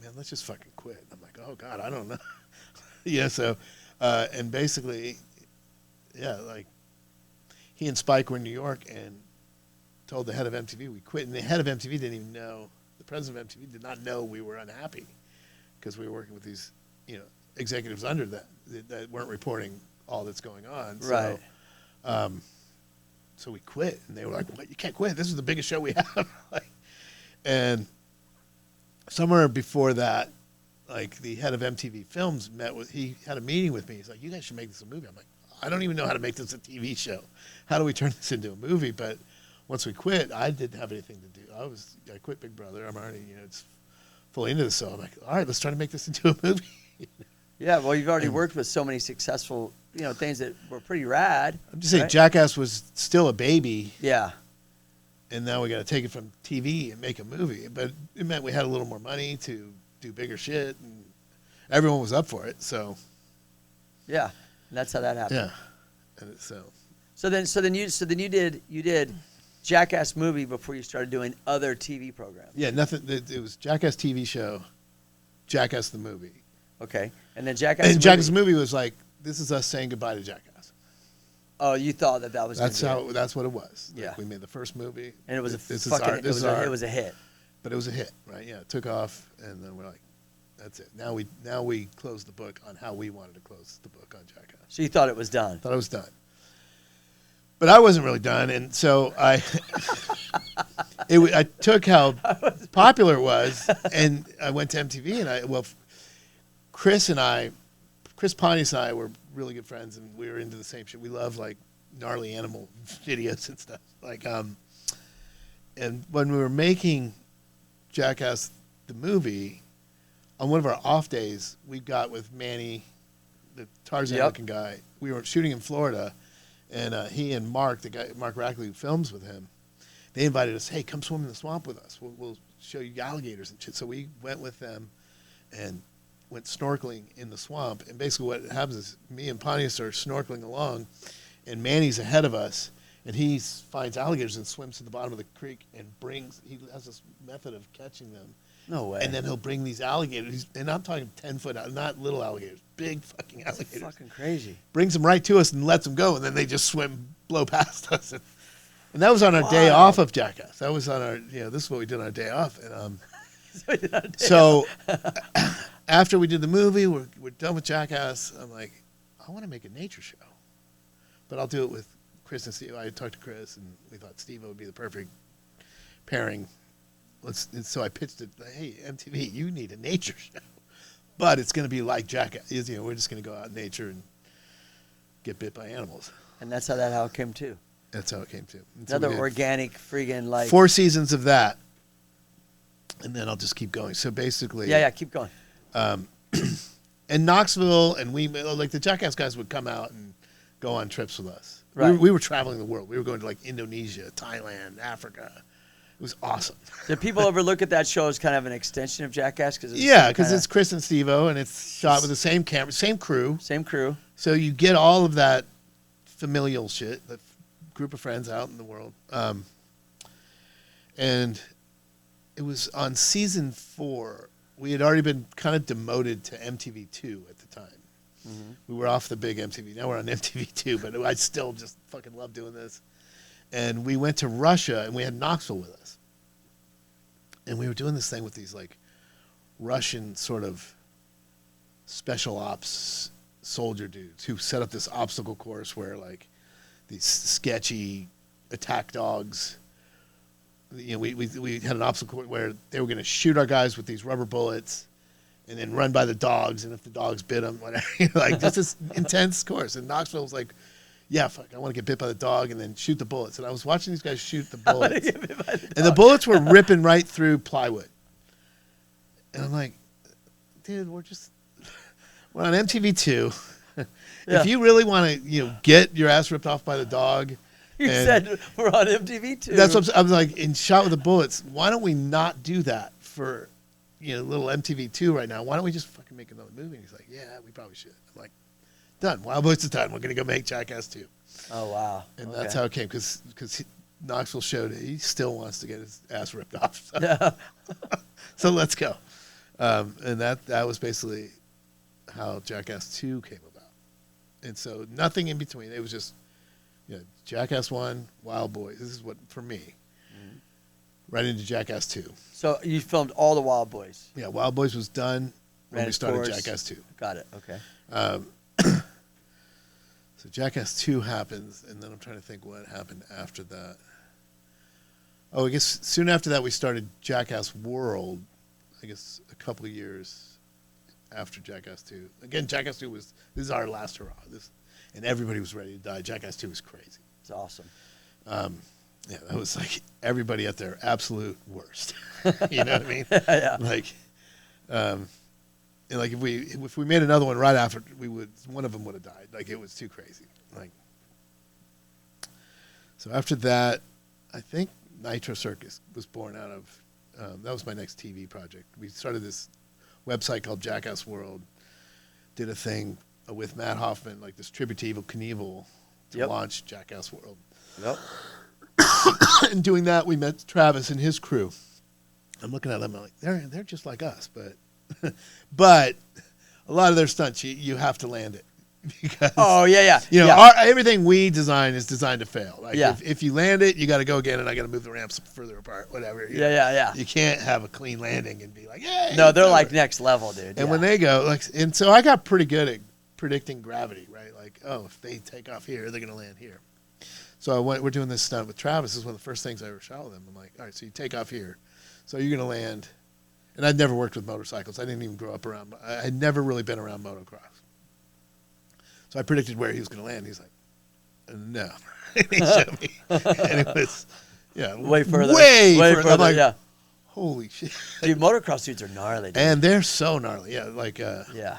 S2: "Man, let's just fucking quit." I'm like, "Oh God, I don't know." So, and basically, like he and Spike were in New York and told the head of MTV we quit, and the head of MTV didn't even know. The president of MTV did not know we were unhappy because we were working with these, executives under that weren't reporting all that's going on.
S1: Right.
S2: So we quit, and they were like, "What? You can't quit. This is the biggest show we have." And somewhere before that, like the head of MTV Films he had a meeting with me. He's like, "You guys should make this a movie." I'm like, "I don't even know how to make this a TV show. How do we turn this into a movie?" But once we quit, I didn't have anything to do. I quit Big Brother. I'm already, it's fully into this. So I'm like, all right, let's try to make this into a movie.
S1: Yeah, well, you've already worked with so many successful, things that were pretty rad.
S2: I'm just saying, Jackass was still a baby.
S1: Yeah.
S2: And now we got to take it from TV and make a movie. But it meant we had a little more money to do bigger shit, and everyone was up for it. So.
S1: Yeah, and that's how that happened.
S2: Yeah, and
S1: So then you did Jackass movie before you started doing other TV programs.
S2: Yeah, nothing. It was Jackass TV show, Jackass the movie.
S1: Okay. And then Jackass.
S2: And
S1: the
S2: Jackass
S1: movie.
S2: movie was like, this is us saying goodbye to Jackass.
S1: Oh, you thought that was.
S2: That's
S1: gonna be it.
S2: that's what it was.
S1: Yeah.
S2: Like, we made the first movie,
S1: And it was
S2: it
S1: was a hit.
S2: But it was a hit, right? Yeah, it took off, and then we're like, that's it. Now we closed the book on how we wanted to close the book on Jackass.
S1: So you thought it was done.
S2: Thought I was done, but I wasn't really done, and so I took how popular it was, and I went to MTV, and Chris Pontius and I were really good friends, and we were into the same shit. We love like gnarly animal videos and stuff. Like, and when we were making Jackass the movie, on one of our off days, we got with Manny, the Tarzan looking guy. We were shooting in Florida, and he and Mark, the guy Mark Rackley who films with him, they invited us. Hey, come swim in the swamp with us. We'll show you alligators and shit. So we went with them, and went snorkeling in the swamp. And basically what happens is me and Pontius are snorkeling along, and Manny's ahead of us, and he finds alligators and swims to the bottom of the creek and he has this method of catching them.
S1: No way.
S2: And then he'll bring these alligators, and I'm talking 10-foot, not little alligators, big fucking alligators.
S1: That's fucking crazy.
S2: Brings them right to us and lets them go, and then they just blow past us. And that was on our day off of Jackass. That was on our, this is what we did on our day off. And so after we did the movie, we're done with Jackass. I'm like, I want to make a nature show, but I'll do it with Chris and Steve. I talked to Chris, and we thought Steve would be the perfect pairing. And so I pitched it. Hey, MTV, you need a nature show, but it's going to be like Jackass. We're just going to go out in nature and get bit by animals.
S1: And that's how it came to.
S2: That's how it came to.
S1: Another organic friggin' like
S2: 4 seasons of that, and then I'll just keep going. So basically,
S1: yeah, keep going.
S2: And Knoxville, and like the Jackass guys would come out and go on trips with us.
S1: Right.
S2: We were traveling the world. We were going to like Indonesia, Thailand, Africa. It was awesome.
S1: Did people ever look at that show as kind of an extension of Jackass?
S2: Because it's Chris and Steve-O, and it's shot with the same camera, same crew.
S1: Same crew.
S2: So you get all of that familial shit, the group of friends out in the world. And it was on season 4. We had already been kind of demoted to MTV2 at the time. Mm-hmm. We were off the big MTV. Now we're on MTV2, but I still just fucking love doing this. And we went to Russia, and we had Knoxville with us. And we were doing this thing with these like Russian sort of special ops soldier dudes who set up this obstacle course where like these sketchy attack dogs. We had an obstacle course where they were going to shoot our guys with these rubber bullets, and then run by the dogs, and if the dogs bit them, whatever, like just this intense course. And Knoxville was like, yeah, fuck, I want to get bit by the dog and then shoot the bullets. And I was watching these guys shoot the bullets, and the bullets were ripping right through plywood. And I'm like, dude, we're on MTV2. Yeah. If you really want to, get your ass ripped off by the dog.
S1: You said we're on MTV2.
S2: That's what I was like, in Shot with the Bullets. Why don't we not do that for, little MTV2 right now? Why don't we just fucking make another movie? And he's like, yeah, we probably should. I'm like, done. Wild Boys is done. We're going to go make Jackass 2.
S1: Oh, wow.
S2: And that's how it came, because Knoxville showed it. He still wants to get his ass ripped off. So,
S1: Yeah.
S2: so let's go. And that was basically how Jackass 2 came about. And so nothing in between. It was just, Jackass 1, Wild Boys. This is what, for me, right into Jackass 2.
S1: So you filmed all the Wild Boys?
S2: Yeah, Wild Boys was done when we started
S1: course.
S2: Jackass 2.
S1: Got it, okay.
S2: So Jackass 2 happens, and then I'm trying to think what happened after that. Oh, I guess soon after that we started Jackass World, I guess a couple of years after Jackass 2. Again, Jackass 2 this is our last hurrah. And everybody was ready to die. Jackass 2 was crazy.
S1: It's awesome.
S2: Yeah, that was like everybody at their absolute worst. You know what I mean?
S1: Yeah.
S2: Like, like if we made another one right after, one of them would have died. Like, it was too crazy. Like, so after that, I think Nitro Circus was born out of. That was my next TV project. We started this website called Jackass World. Did a thing with Matt Hoffman, like this tribute to Evel Knievel, to launch Jackass World.
S1: Yep.
S2: And doing that, we met Travis and his crew. I'm looking at them, I'm like, they're just like us, but a lot of their stunts, you have to land it. Because,
S1: Oh yeah.
S2: you know,
S1: yeah.
S2: everything we design is designed to fail. Like
S1: Yeah.
S2: if you land it, you got to go again, and I got to move the ramps further apart, whatever. You know.
S1: Yeah.
S2: You can't have a clean landing and be like, hey.
S1: No, they're
S2: it's
S1: like
S2: over.
S1: next level, dude.
S2: And when they go, like, and so I got pretty good at predicting gravity, right? Like, oh, if they take off here, they're gonna land here. So we're doing this stunt with Travis. This is one of the first things I ever shot with him. I'm like, all right, so you take off here, so you're gonna land. And I'd never worked with motorcycles. I didn't even grow up around. I had never really been around motocross. So I predicted where he was gonna land. He's like, no. And he showed me, and it was,
S1: way further.
S2: Way further. I'm like,
S1: yeah.
S2: holy shit.
S1: Dude, motocross dudes are gnarly, dude.
S2: And they're so gnarly. Yeah, like.
S1: Yeah.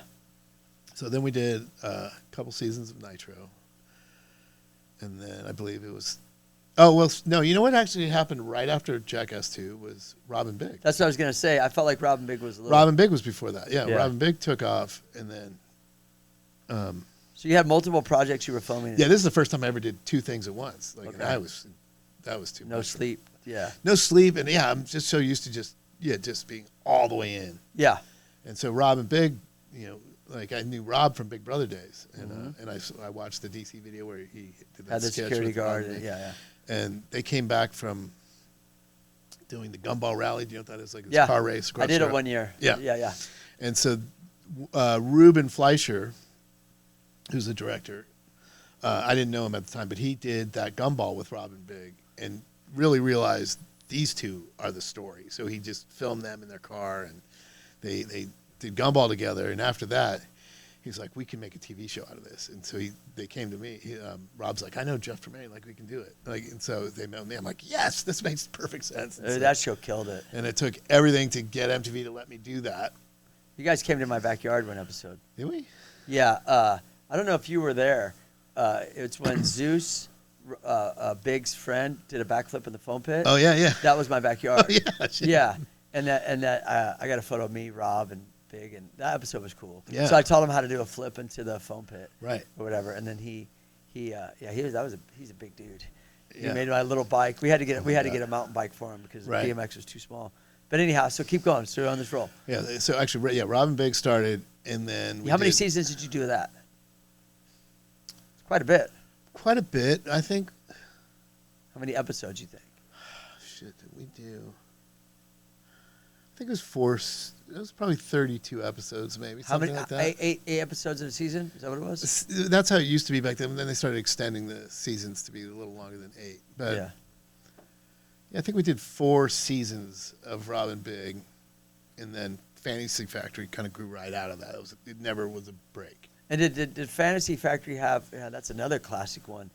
S2: So then we did a couple seasons of Nitro. And then I believe it was, oh, well, no, you know what actually happened right after Jackass 2 was Robin Big.
S1: That's what I was going to say. I felt like Robin Big was a little...
S2: Robin Big was before that. Yeah,
S1: Yeah.
S2: Robin Big took off, and then,
S1: So you had multiple projects you were filming.
S2: yeah, this is the first time I ever did two things at once. Like,
S1: Okay.
S2: and that was too
S1: No
S2: much.
S1: sleep. Yeah.
S2: No sleep, and yeah, I'm just so used to just being all the way in.
S1: Yeah.
S2: And so Robin Big, you know, like I knew Rob from Big Brother days, and I watched the DC video where he did that
S1: Had the
S2: sketch
S1: security
S2: with
S1: guard.
S2: Robin Big.
S1: Yeah.
S2: And they came back from doing the Gumball Rally. Do you know what that is? Like this
S1: Yeah.
S2: car race.
S1: I did it
S2: Europe.
S1: 1 year.
S2: Yeah.
S1: Yeah.
S2: And so Ruben Fleischer, who's the director, I didn't know him at the time, but he did that Gumball with Robin Big and really realized these two are the story. So he just filmed them in their car, and they did Gumball together. And after that, he's like, we can make a TV show out of this. And so they came to me. Rob's like, I know Jeff Tremaine, like we can do it. Like, and so they met me. I'm like, yes, this makes perfect sense. And so-
S1: That show killed it.
S2: and it took everything to get MTV to let me do that.
S1: You guys came to my backyard one episode.
S2: Did we?
S1: Yeah. I don't know if you were there. It's when Zeus, Big's friend, did a backflip in the foam pit.
S2: Oh yeah.
S1: That was my backyard.
S2: Oh, yeah.
S1: Yeah. And that I got a photo of me, Rob, and Big, and that episode was cool.
S2: Yeah.
S1: So I taught him how to do a flip into the foam pit.
S2: Right.
S1: Or whatever. And then he's a big dude. He
S2: Yeah.
S1: made my little bike. We had to get a mountain bike for him because
S2: Right.
S1: the BMX was too small. But anyhow, so keep going. So you're on this roll.
S2: Yeah. So actually, yeah, Robin Big started, and then
S1: How many seasons did you do of that? It's quite a bit.
S2: Quite a bit, I think.
S1: How many episodes you think?
S2: Shit, did we do? I think it was four. It was probably 32 episodes, maybe.
S1: How many?
S2: Something like that.
S1: Eight episodes in a season? Is that what it was?
S2: That's how it used to be back then. And then they started extending the seasons to be a little longer than 8. But
S1: Yeah.
S2: I think we did 4 seasons of Robin Big, and then Fantasy Factory kind of grew right out of that. It never was a break.
S1: And did Fantasy Factory have? Yeah, that's another classic one,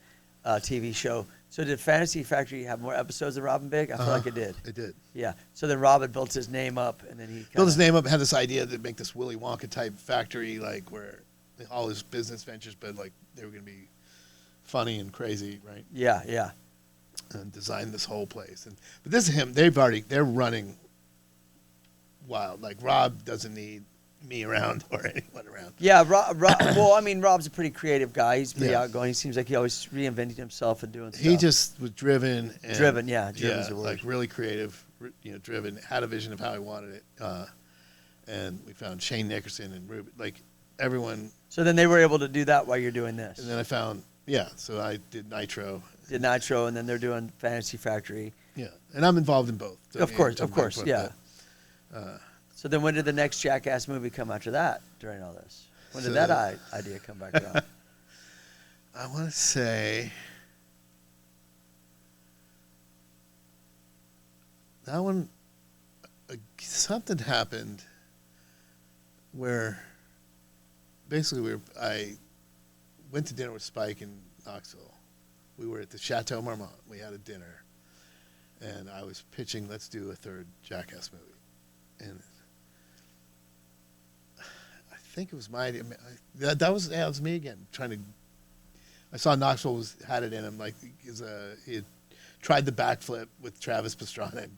S1: TV show. So did Fantasy Factory have more episodes than Robin Big? I feel like it did.
S2: It did.
S1: Yeah. So then Robin built his name up, and then he
S2: Built his name up, had this idea to make this Willy Wonka type factory, like where all his business ventures, but like they were going to be funny and crazy, right?
S1: Yeah.
S2: And designed this whole place. But this is him. They're running wild. Like Rob doesn't need me around or anyone around.
S1: Yeah, Rob, well, I mean, Rob's a pretty creative guy. He's pretty
S2: Yeah.
S1: outgoing. He seems like he always reinventing himself and doing stuff.
S2: He just was driven. And,
S1: Driven, yeah. Driven's the word.
S2: like really creative. Driven. Had a vision of how he wanted it. And we found Shane Nickerson and Ruben, like everyone.
S1: So then they were able to do that while you're doing this.
S2: And then I found, so I did Nitro.
S1: Did Nitro, and then they're doing Fantasy Factory.
S2: Yeah, and I'm involved in both. So,
S1: Of course,
S2: but,
S1: yeah. So then when did the next Jackass movie come after that during all this? When did that idea come back around?
S2: I want to say that one, something happened where basically I went to dinner with Spike in Knoxville. We were at the Chateau Marmont. We had a dinner, and I was pitching, let's do a third Jackass movie. And I think it was my idea. That was me again, trying to. I saw Knoxville had it in him. Like he had tried the backflip with Travis Pastrana, and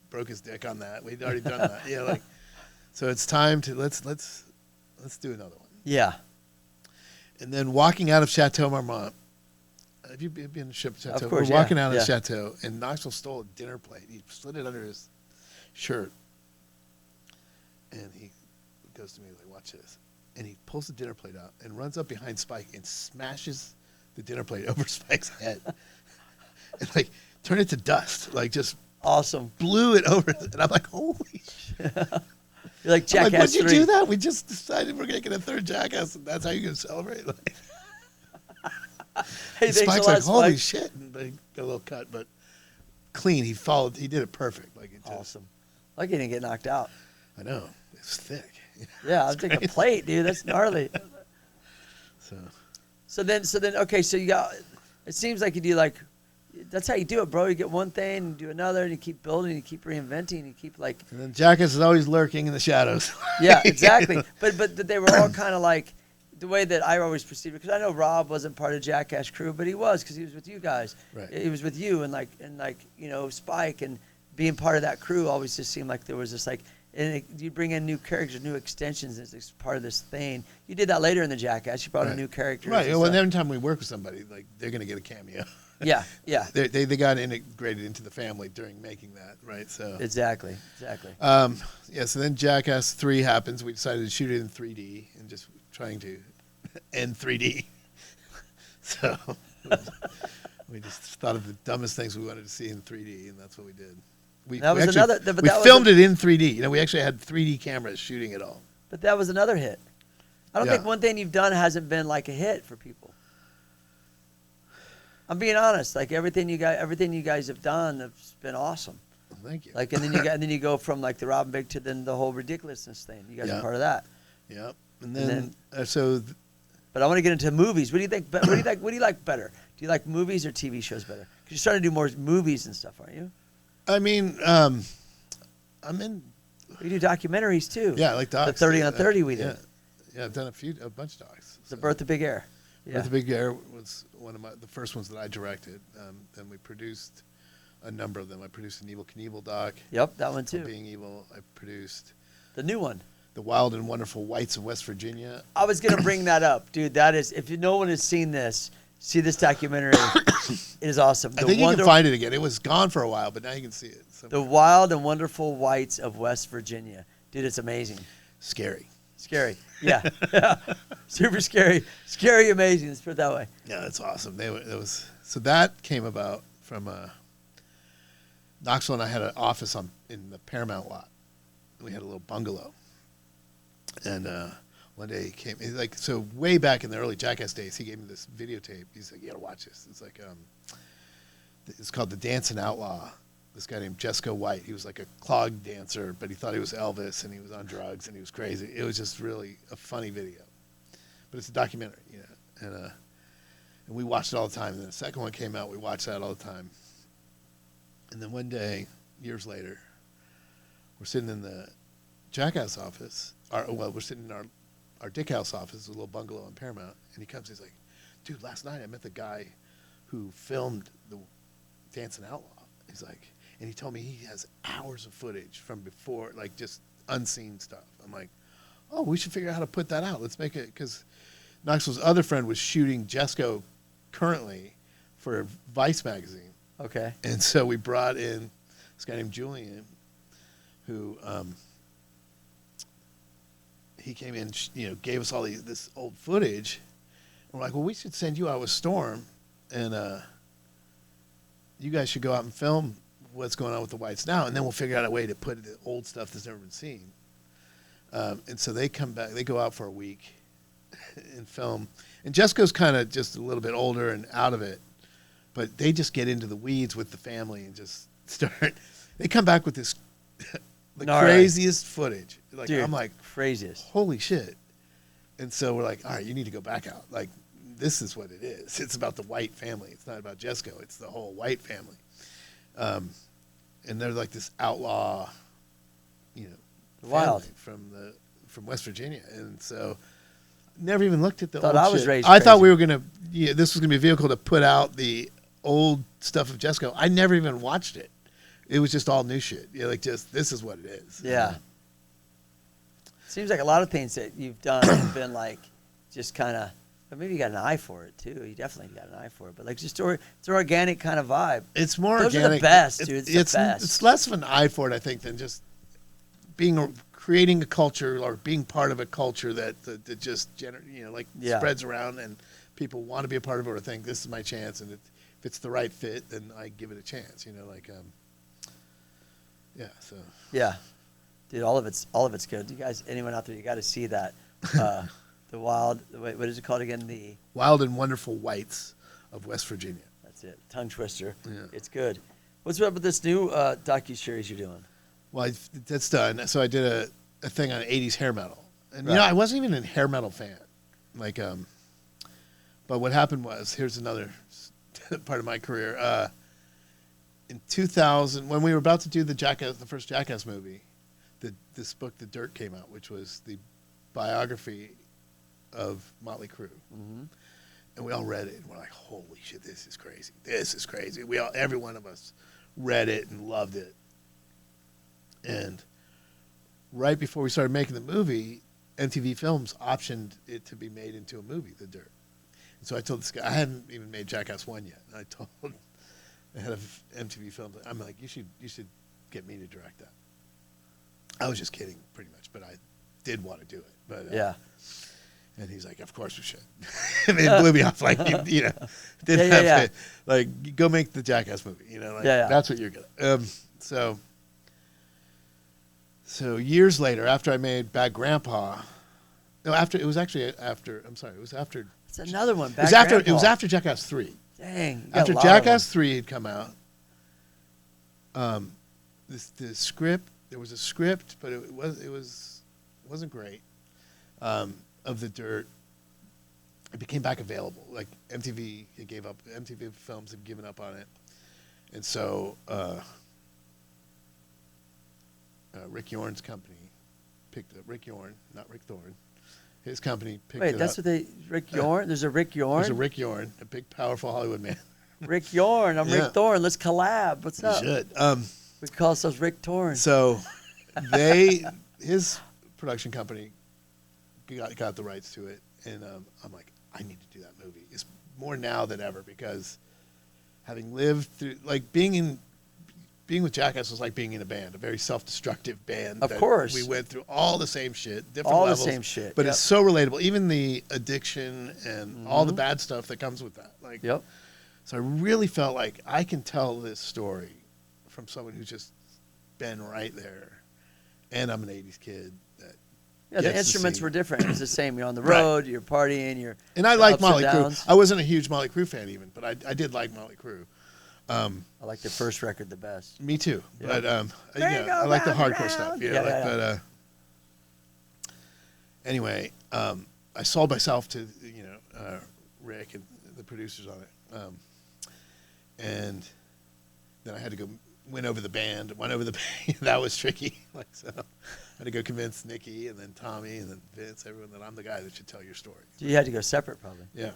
S2: broke his dick on that. We'd already done that. Yeah, like so it's time to let's do another one.
S1: Yeah.
S2: And then walking out of Chateau Marmont. Have you been to Chateau?
S1: Of course,
S2: We're walking out of
S1: yeah.
S2: the Chateau, and Knoxville stole a dinner plate. He slid it under his shirt, and he goes to me like, "Watch this." and he pulls the dinner plate out and runs up behind Spike and smashes the dinner plate over Spike's head. And like turned it to dust, like just
S1: awesome.
S2: Blew it over. And I'm like, holy shit.
S1: You're like Jackass.
S2: Like, what'd you
S1: 3.
S2: do that? We just decided we're gonna get a third Jackass, and that's how you're gonna celebrate. Like,
S1: hey,
S2: Spike's like, holy
S1: Spike.
S2: shit! And they got a little cut, but clean. He followed. He did it perfect. Like, it just,
S1: Awesome. Like he didn't get knocked out.
S2: I know. It's thick.
S1: Yeah, I was thinking a plate, dude. That's gnarly. So then, okay. So you got. It seems like you do like. That's how you do it, bro. You get one thing, and do another, and you keep building, you keep reinventing, you keep like.
S2: And then Jackass is always lurking in the shadows.
S1: Yeah, exactly. But they were all kind of like the way that I always perceived it, because I know Rob wasn't part of Jackass crew, but he was, because he was with you guys.
S2: Right.
S1: He was with you and Spike, and being part of that crew always just seemed like there was this like, and you bring in new characters, new extensions as part of this thing. You did that later in the Jackass. You brought in new characters.
S2: Right. Well, every time we work with somebody, like they're gonna get a cameo.
S1: Yeah.
S2: They got integrated into the family during making that, right? So
S1: Exactly.
S2: So then Jackass 3 happens. We decided to shoot it in 3D and just trying to end 3D. So we just thought of the dumbest things we wanted to see in 3D, and that's what we did. We filmed it in 3D. You know, we actually had 3D cameras shooting it all.
S1: But that was another hit. I don't think one thing you've done hasn't been like a hit for people. I'm being honest. Like everything you guys have done has been awesome.
S2: Thank you.
S1: Like and then you go from like the Robin Big to then the whole ridiculousness thing. You guys are part of that.
S2: Yeah.
S1: But I want to get into movies. What do you think? What do you like better? Do you like movies or TV shows better? Because you're starting to do more movies and stuff, aren't you?
S2: I mean, I'm in.
S1: We do documentaries too.
S2: Yeah, like docs.
S1: The 30 on 30 we did.
S2: Yeah, I've done a bunch of docs.
S1: The Birth of Big Air. Yeah.
S2: Birth of Big Air was one of the first ones that I directed. Then we produced a number of them. I produced an Evil Knievel doc.
S1: Yep, that one too.
S2: Being Evil. I produced
S1: the new one.
S2: The Wild and Wonderful Whites of West Virginia.
S1: I was gonna bring that up, dude. That is, if no one has seen this, see this documentary. It is awesome.
S2: I think you can find it again. It was gone for a while, but now you can see it.
S1: The Wild and Wonderful Whites of West Virginia. Dude, it's amazing.
S2: Scary.
S1: Yeah. Super scary. Scary, amazing. Let's put it that way.
S2: Yeah, that's awesome. So that came about from Knoxville, and I had an office in the Paramount lot. We had a little bungalow. And one day he came, way back in the early Jackass days, he gave me this videotape. He's like, you gotta watch this. It's like, it's called The Dancing Outlaw. This guy named Jesco White. He was like a clog dancer, but he thought he was Elvis, and he was on drugs, and he was crazy. It was just really a funny video. But it's a documentary, you know. And we watched it all the time. And then the second one came out, we watched that all the time. And then one day, years later, we're sitting in the Jackass office. We're sitting in our Dick House office, a little bungalow in Paramount, and he comes, he's like, dude, last night I met the guy who filmed the Dancing Outlaw. He's like, and he told me he has hours of footage from before, like just unseen stuff. I'm like, oh, we should figure out how to put that out. Let's make it, because Knoxville's other friend was shooting Jesco currently for Vice magazine.
S1: Okay.
S2: And so we brought in this guy named Julian, who he came in, gave us all this old footage. And we're like, well, we should send you out with Storm, and you guys should go out and film what's going on with the Whites now, and then we'll figure out a way to put the old stuff that's never been seen. And so they come back, they go out for a week and film. And Jesco's kind of just a little bit older and out of it, but they just get into the weeds with the family and just start. They come back with this craziest footage. Like,
S1: dude,
S2: I'm like,
S1: craziest. Holy shit.
S2: And so we're like, all right, you need to go back out. Like, this is what it is. It's about the White family. It's not about Jesco. It's the whole White family. And they're like this outlaw,
S1: Wild
S2: from West Virginia. And so never even looked at the
S1: thought
S2: old
S1: I was
S2: shit.
S1: raised
S2: I thought
S1: crazy.
S2: we were going to, this was going to be a vehicle to put out the old stuff of Jesco. I never even watched it. It was just all new shit. This is what it is.
S1: Yeah. Seems like a lot of things that you've done have been like, just kind of, but maybe you got an eye for it too. You definitely got an eye for it. But like, it's an organic kind of vibe.
S2: It's more
S1: Those
S2: organic.
S1: are the best, dude. It's the best.
S2: It's less of an eye for it, I think, than just creating a culture or being part of a culture that just
S1: Yeah.
S2: spreads around and people want to be a part of it or think this is my chance, and if it's the right fit, then I give it a chance. So
S1: Yeah, dude, all of it's good. You guys, anyone out there, you got to see that. The wild, what is it called again? The
S2: Wild and Wonderful Whites of West Virginia.
S1: That's it. Tongue twister.
S2: Yeah.
S1: It's good. What's up with this new docu-series you're doing?
S2: Well, that's done. So I did a thing on 80s hair metal. And,
S1: Right.
S2: I wasn't even a hair metal fan. But what happened was, here's another part of my career. In 2000, when we were about to do the first Jackass movie, this book, The Dirt, came out, which was the biography of Motley Crue.
S1: Mm-hmm.
S2: And we all read it, and we're like, holy shit, this is crazy. This is crazy. Every one of us read it and loved it. And right before we started making the movie, MTV Films optioned it to be made into a movie, The Dirt. And so I told this guy, I hadn't even made Jackass 1 yet. And I told the head of MTV Films, I'm like, you should get me to direct that. I was just kidding, pretty much, but I did want to do it. But
S1: Yeah.
S2: And he's like, of course we should. And it blew me off, like, didn't
S1: Yeah.
S2: have to, like, go make the Jackass movie,
S1: Yeah.
S2: That's what you're good. So years later, after I made Bad Grandpa, it was after.
S1: It's another one.
S2: It was after Jackass 3.
S1: Dang. You got
S2: After
S1: a lot of them.
S2: Jackass 3 had come out, the script, there was a script, but it wasn't great. Of The Dirt, it became back available. Like MTV Films had given up on it, and so Rick Yorn's company picked up Rick Yorn, not Rick Thorne. His company picked it up.
S1: Wait, that's what Rick Yorn? There's a Rick Yorn?
S2: There's a Rick Yorn, a big, powerful Hollywood man.
S1: Rick Yorn. I'm
S2: Yeah.
S1: Rick Thorne. Let's collab. What's
S2: We
S1: up?
S2: should.
S1: We call ourselves Rick Thorne.
S2: So his production company got the rights to it, and I'm like, I need to do that movie. It's more now than ever, because having lived through, like, being with Jackass was like being in a band, a very self-destructive band.
S1: Of course.
S2: We went through all the same shit, different
S1: All
S2: levels.
S1: the same shit.
S2: But
S1: Yep.
S2: it's so relatable, even the addiction and all the bad stuff that comes with that. Like,
S1: Yep.
S2: So I really felt like I can tell this story from someone who's just been right there, and I'm an 80s kid.
S1: Yeah, the
S2: gets to
S1: instruments
S2: see.
S1: were different. It's the same. You're on the
S2: Right.
S1: road, you're partying, you're
S2: And I like
S1: ups and
S2: Motley Crue.
S1: downs.
S2: I wasn't a huge Motley Crue fan even, but I did like Motley Crue.
S1: I like the first record the best.
S2: Me too.
S1: Yeah.
S2: But
S1: Merry-go-round
S2: I like the hardcore
S1: round.
S2: stuff.
S1: Yeah.
S2: Anyway, I sold myself to Rick and the producers on it, and then I had to go win over the band. That was tricky. Like, so I had to go convince Nikki and then Tommy and then Vince, everyone, that I'm the guy that should tell your story.
S1: You had to go separate, probably.
S2: Yeah.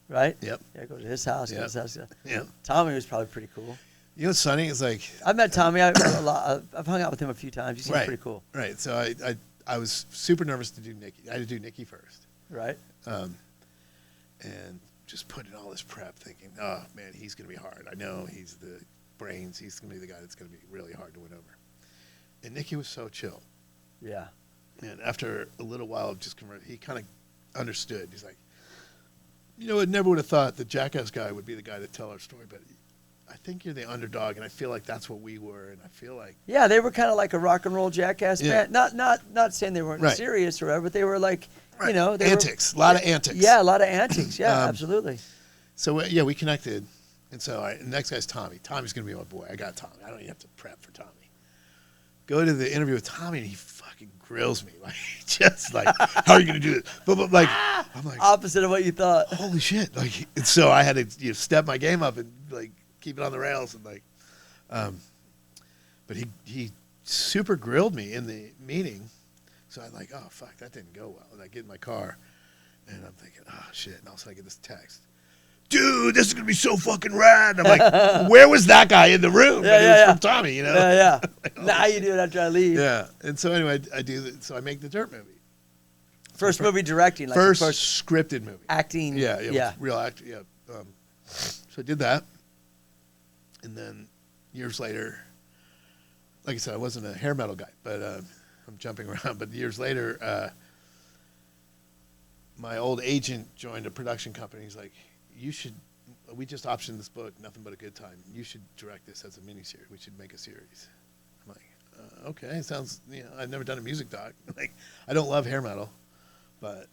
S1: Right?
S2: Yep.
S1: Yeah, go to his house. Go to
S2: Yep.
S1: his house.
S2: Yeah.
S1: Tommy was probably pretty cool.
S2: You know what's funny? It's like,
S1: I met Tommy a lot. I've hung out with him a few times. He seems
S2: Right.
S1: pretty cool.
S2: right. So I was super nervous to do Nikki. I had to do Nikki first.
S1: Right?
S2: And just put in all this prep, thinking, oh man, he's going to be hard. I know he's the brains. He's going to be the guy that's going to be really hard to win over. And Nikki was so chill.
S1: Yeah.
S2: And after a little while of just he kind of understood. He's like, I never would have thought the Jackass guy would be the guy to tell our story, but I think you're the underdog, and I feel like that's what we were, and I feel like
S1: Yeah, they were kind of like a rock and roll Jackass
S2: Yeah.
S1: band. Not saying they weren't
S2: Right.
S1: serious or whatever, but they were like,
S2: Right.
S1: they
S2: Antics. A lot of antics.
S1: Yeah, a lot of antics. Yeah,
S2: Um,
S1: absolutely.
S2: So we connected, and so the next guy's Tommy. Tommy's gonna be my boy. I got Tommy. I don't even have to prep for Tommy. Go to the interview with Tommy, and he fucking grills me, like, just like, how are you gonna do this? But like, I'm like,
S1: Opposite of what you thought.
S2: holy shit! Like, and so I had to step my game up and like keep it on the rails, and like, but he super grilled me in the meeting, so I'm like, oh fuck, that didn't go well, and I get in my car, and I'm thinking, oh shit, and all of a sudden I get this text. Dude, this is gonna be so fucking rad. And I'm like, where was that guy in the room?
S1: Yeah,
S2: And it was
S1: yeah,
S2: from Tommy,
S1: Yeah.
S2: Like, oh,
S1: Now you do it after I leave.
S2: yeah. And so anyway, so I make the Dirt movie.
S1: First movie directing, like
S2: First
S1: the first
S2: scripted movie.
S1: acting.
S2: Yeah. Real acting. Yeah. So I did that, and then years later, like I said, I wasn't a hair metal guy, but I'm I'm jumping around, but years later, my old agent joined a production company. He's like, we just optioned this book, Nothing But a Good Time. You should direct this as a miniseries. We should make a series. I'm like, okay, sounds, I've never done a music doc. Like, I don't love hair metal, but,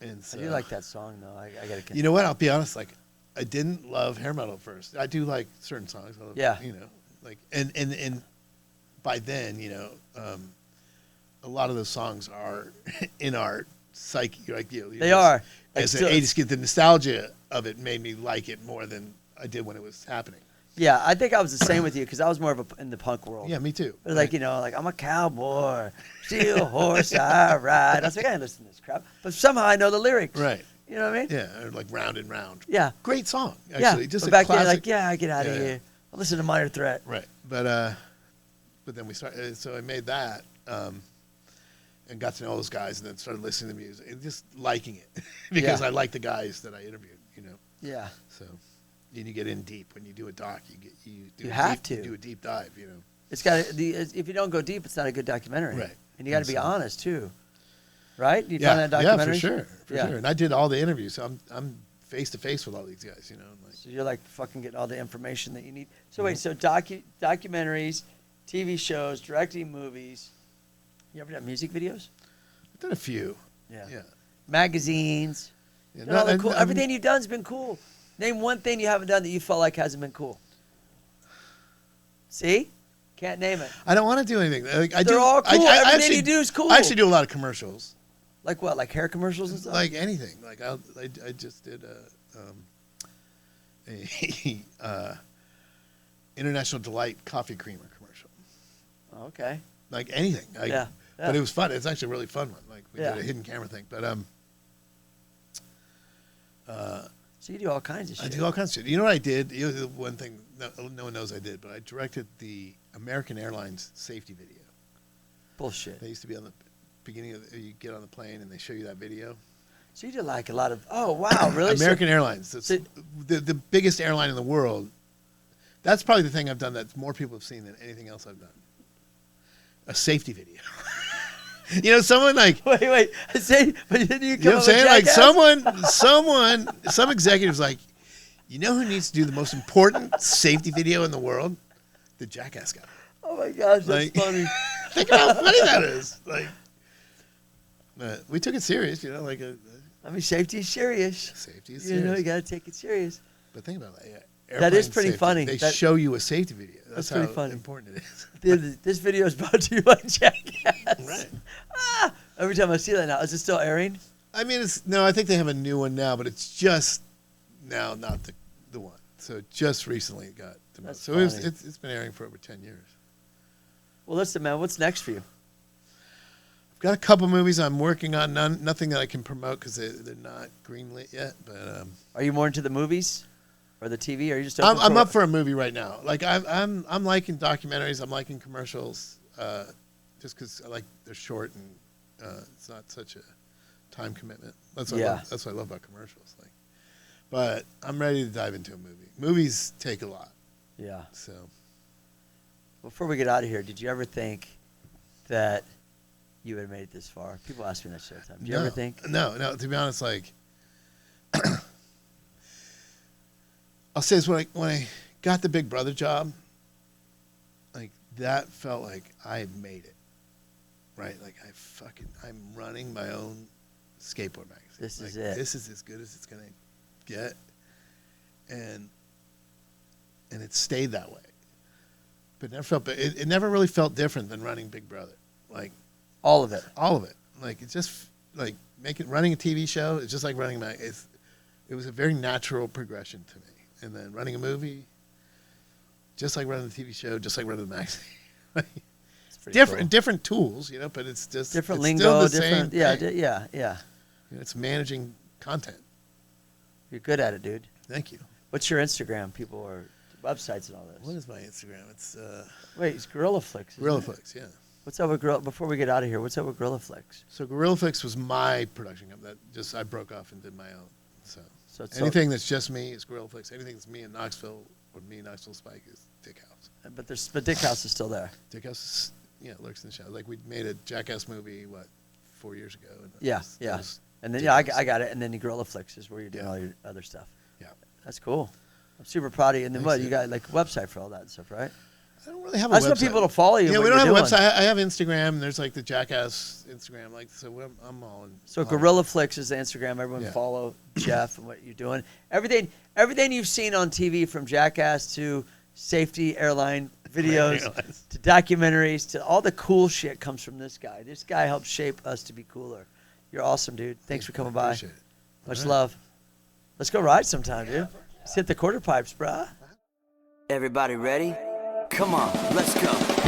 S2: and so.
S1: I do like that song, though. I got to.
S2: You know what? I'll be honest, like, I didn't love hair metal at first. I do like certain songs. I love,
S1: Yeah.
S2: Like, and by then, a lot of those songs are in our psyche. Like,
S1: They are.
S2: As an 80s kid, the nostalgia of it made me like it more than I did when it was happening.
S1: Yeah, I think I was the same with you because I was more of in the punk world.
S2: Yeah, me too.
S1: But like, I'm a cowboy, steel horse I ride. I was like, I ain't listen to this crap. But somehow I know the lyrics.
S2: Right.
S1: You know what I mean?
S2: Yeah, or like Round and Round.
S1: Yeah.
S2: Great song, actually.
S1: Yeah.
S2: Just
S1: but
S2: a
S1: back
S2: classic.
S1: then, like, I get out of here. I'll listen to Minor Threat.
S2: Right. But then we started, so I made that and got to know those guys and then started listening to music and just liking it because I like the guys that I interviewed,
S1: Yeah.
S2: So, and you get in deep when you do a doc. You do a deep dive.
S1: It's got if you don't go deep, it's not a good documentary.
S2: Right.
S1: And you got to be honest too. Right? You find that
S2: yeah,
S1: documentary?
S2: for sure. And I did all the interviews, so I'm face to face with all these guys. Like,
S1: so you're like fucking getting all the information that you need. So wait, so documentaries, TV shows, directing movies. You ever done music videos?
S2: I've done a few.
S1: Yeah.
S2: Yeah.
S1: Magazines.
S2: Yeah,
S1: Cool. Everything you've done's been cool. Name one thing you haven't done that you felt like hasn't been cool. See? Can't name it.
S2: I don't want to do anything. Like,
S1: They're all cool. Everything you do is cool.
S2: I actually do a lot of commercials.
S1: Like what? Like hair commercials and stuff?
S2: Like anything. Like I just did a International Delight coffee creamer commercial.
S1: Okay.
S2: Like anything.
S1: Yeah.
S2: But it was fun. It's actually a really fun one. Like we
S1: Yeah.
S2: did a hidden camera thing. But
S1: So you do all kinds of shit.
S2: I do all kinds of shit. You know what I did? The one thing no one knows I did, but I directed the American Airlines safety video.
S1: Bullshit.
S2: They used to be on the beginning of you get on the plane and they show you that video.
S1: So you did like a lot of. Oh wow, really?
S2: American Airlines. It's the biggest airline in the world. That's probably the thing I've done that more people have seen than anything else I've done. A safety video. Someone like
S1: wait. Say, but didn't you come
S2: you know what I'm saying? Like
S1: Jackass?
S2: some executive's like, who needs to do the most important safety video in the world? The Jackass guy.
S1: Oh my gosh, that's funny.
S2: Think about how funny that is. Like, we took it serious,
S1: I mean, safety is serious.
S2: Safety is serious.
S1: You got to take it serious.
S2: But think about that. Yeah.
S1: That is
S2: Airplane
S1: pretty
S2: safety.
S1: funny.
S2: They show you a safety video.
S1: That's
S2: how
S1: pretty funny.
S2: important it is.
S1: This video is brought to you by Jackass.
S2: Right.
S1: Every time I see that now, is it still airing?
S2: I mean, I think they have a new one now, but it's just now not the one. So just recently it got demoted.
S1: That's
S2: So
S1: funny.
S2: it's been airing for over 10 years.
S1: Well, listen, man, what's next for you?
S2: I've got a couple movies I'm working on. Nothing that I can promote because they're not greenlit yet. But
S1: Are you more into the movies or the TV? Or are you just?
S2: I'm up for a movie right now. Like I'm liking documentaries. I'm liking commercials. Just because they're short and it's not such a time commitment. That's what I love about commercials. But I'm ready to dive into a movie. Movies take a lot.
S1: Yeah.
S2: So.
S1: Before we get out of here, did you ever think that you would have made it this far? People ask me that shit all the time. Did you ever think?
S2: No. To be honest, I'll say this: when I got the Big Brother job, that felt like I had made it. Right? I'm running my own skateboard magazine.
S1: This is it.
S2: This is as good as it's gonna get, and it stayed that way. But it never really felt different than running Big Brother.
S1: All of it.
S2: All of it. It's just running a TV show. It's just like running it was a very natural progression to me. And then running a movie, just like running the TV show, just like running the magazine. Different tools, but it's just
S1: different
S2: it's
S1: lingo,
S2: still the
S1: different.
S2: Same
S1: Yeah.
S2: It's managing content.
S1: You're good at it, dude.
S2: Thank you.
S1: What's your Instagram? People or websites and all this.
S2: What is my Instagram? It's
S1: Wait, it's Gorilla Flicks.
S2: Gorilla Flicks, yeah.
S1: What's up with Gorilla? Before we get out of here, what's up with Gorilla Flicks?
S2: So Gorilla Flicks was my production company. I broke off and did my own. So
S1: it's
S2: anything that's just me is Gorilla Flicks. Anything that's me in Knoxville or me in Knoxville Spike is Dick House.
S1: But Dick House is still there.
S2: Dick House lurks in the shadows. Like we made a Jackass movie, 4 years ago? And
S1: Yeah,
S2: that was
S1: and then
S2: ridiculous.
S1: I got it. And then the Gorilla Flicks is where you're doing all your other stuff.
S2: Yeah.
S1: That's cool. I'm super proud of you. And then
S2: Thanks,
S1: you
S2: dude.
S1: got like a website for all that stuff, right?
S2: I don't really have a
S1: I just
S2: website.
S1: want people to follow you.
S2: Yeah,
S1: what
S2: we don't have
S1: you're
S2: a
S1: doing.
S2: website. I have Instagram. There's like the Jackass Instagram. Like, so I'm all in.
S1: So
S2: all
S1: Gorilla Flicks is the Instagram. Everyone
S2: Yeah.
S1: follow Jeff and what you're doing. Everything you've seen on TV, from Jackass to safety airline videos
S2: Airlines.
S1: to documentaries to all the cool shit, comes from this guy. This guy helped shape us to be cooler. You're awesome, dude. Thanks for coming by.
S2: Appreciate it.
S1: Much
S2: All right.
S1: love. Let's go ride sometime, dude. Let's hit the quarter pipes, bruh. Everybody ready? Come on, let's go.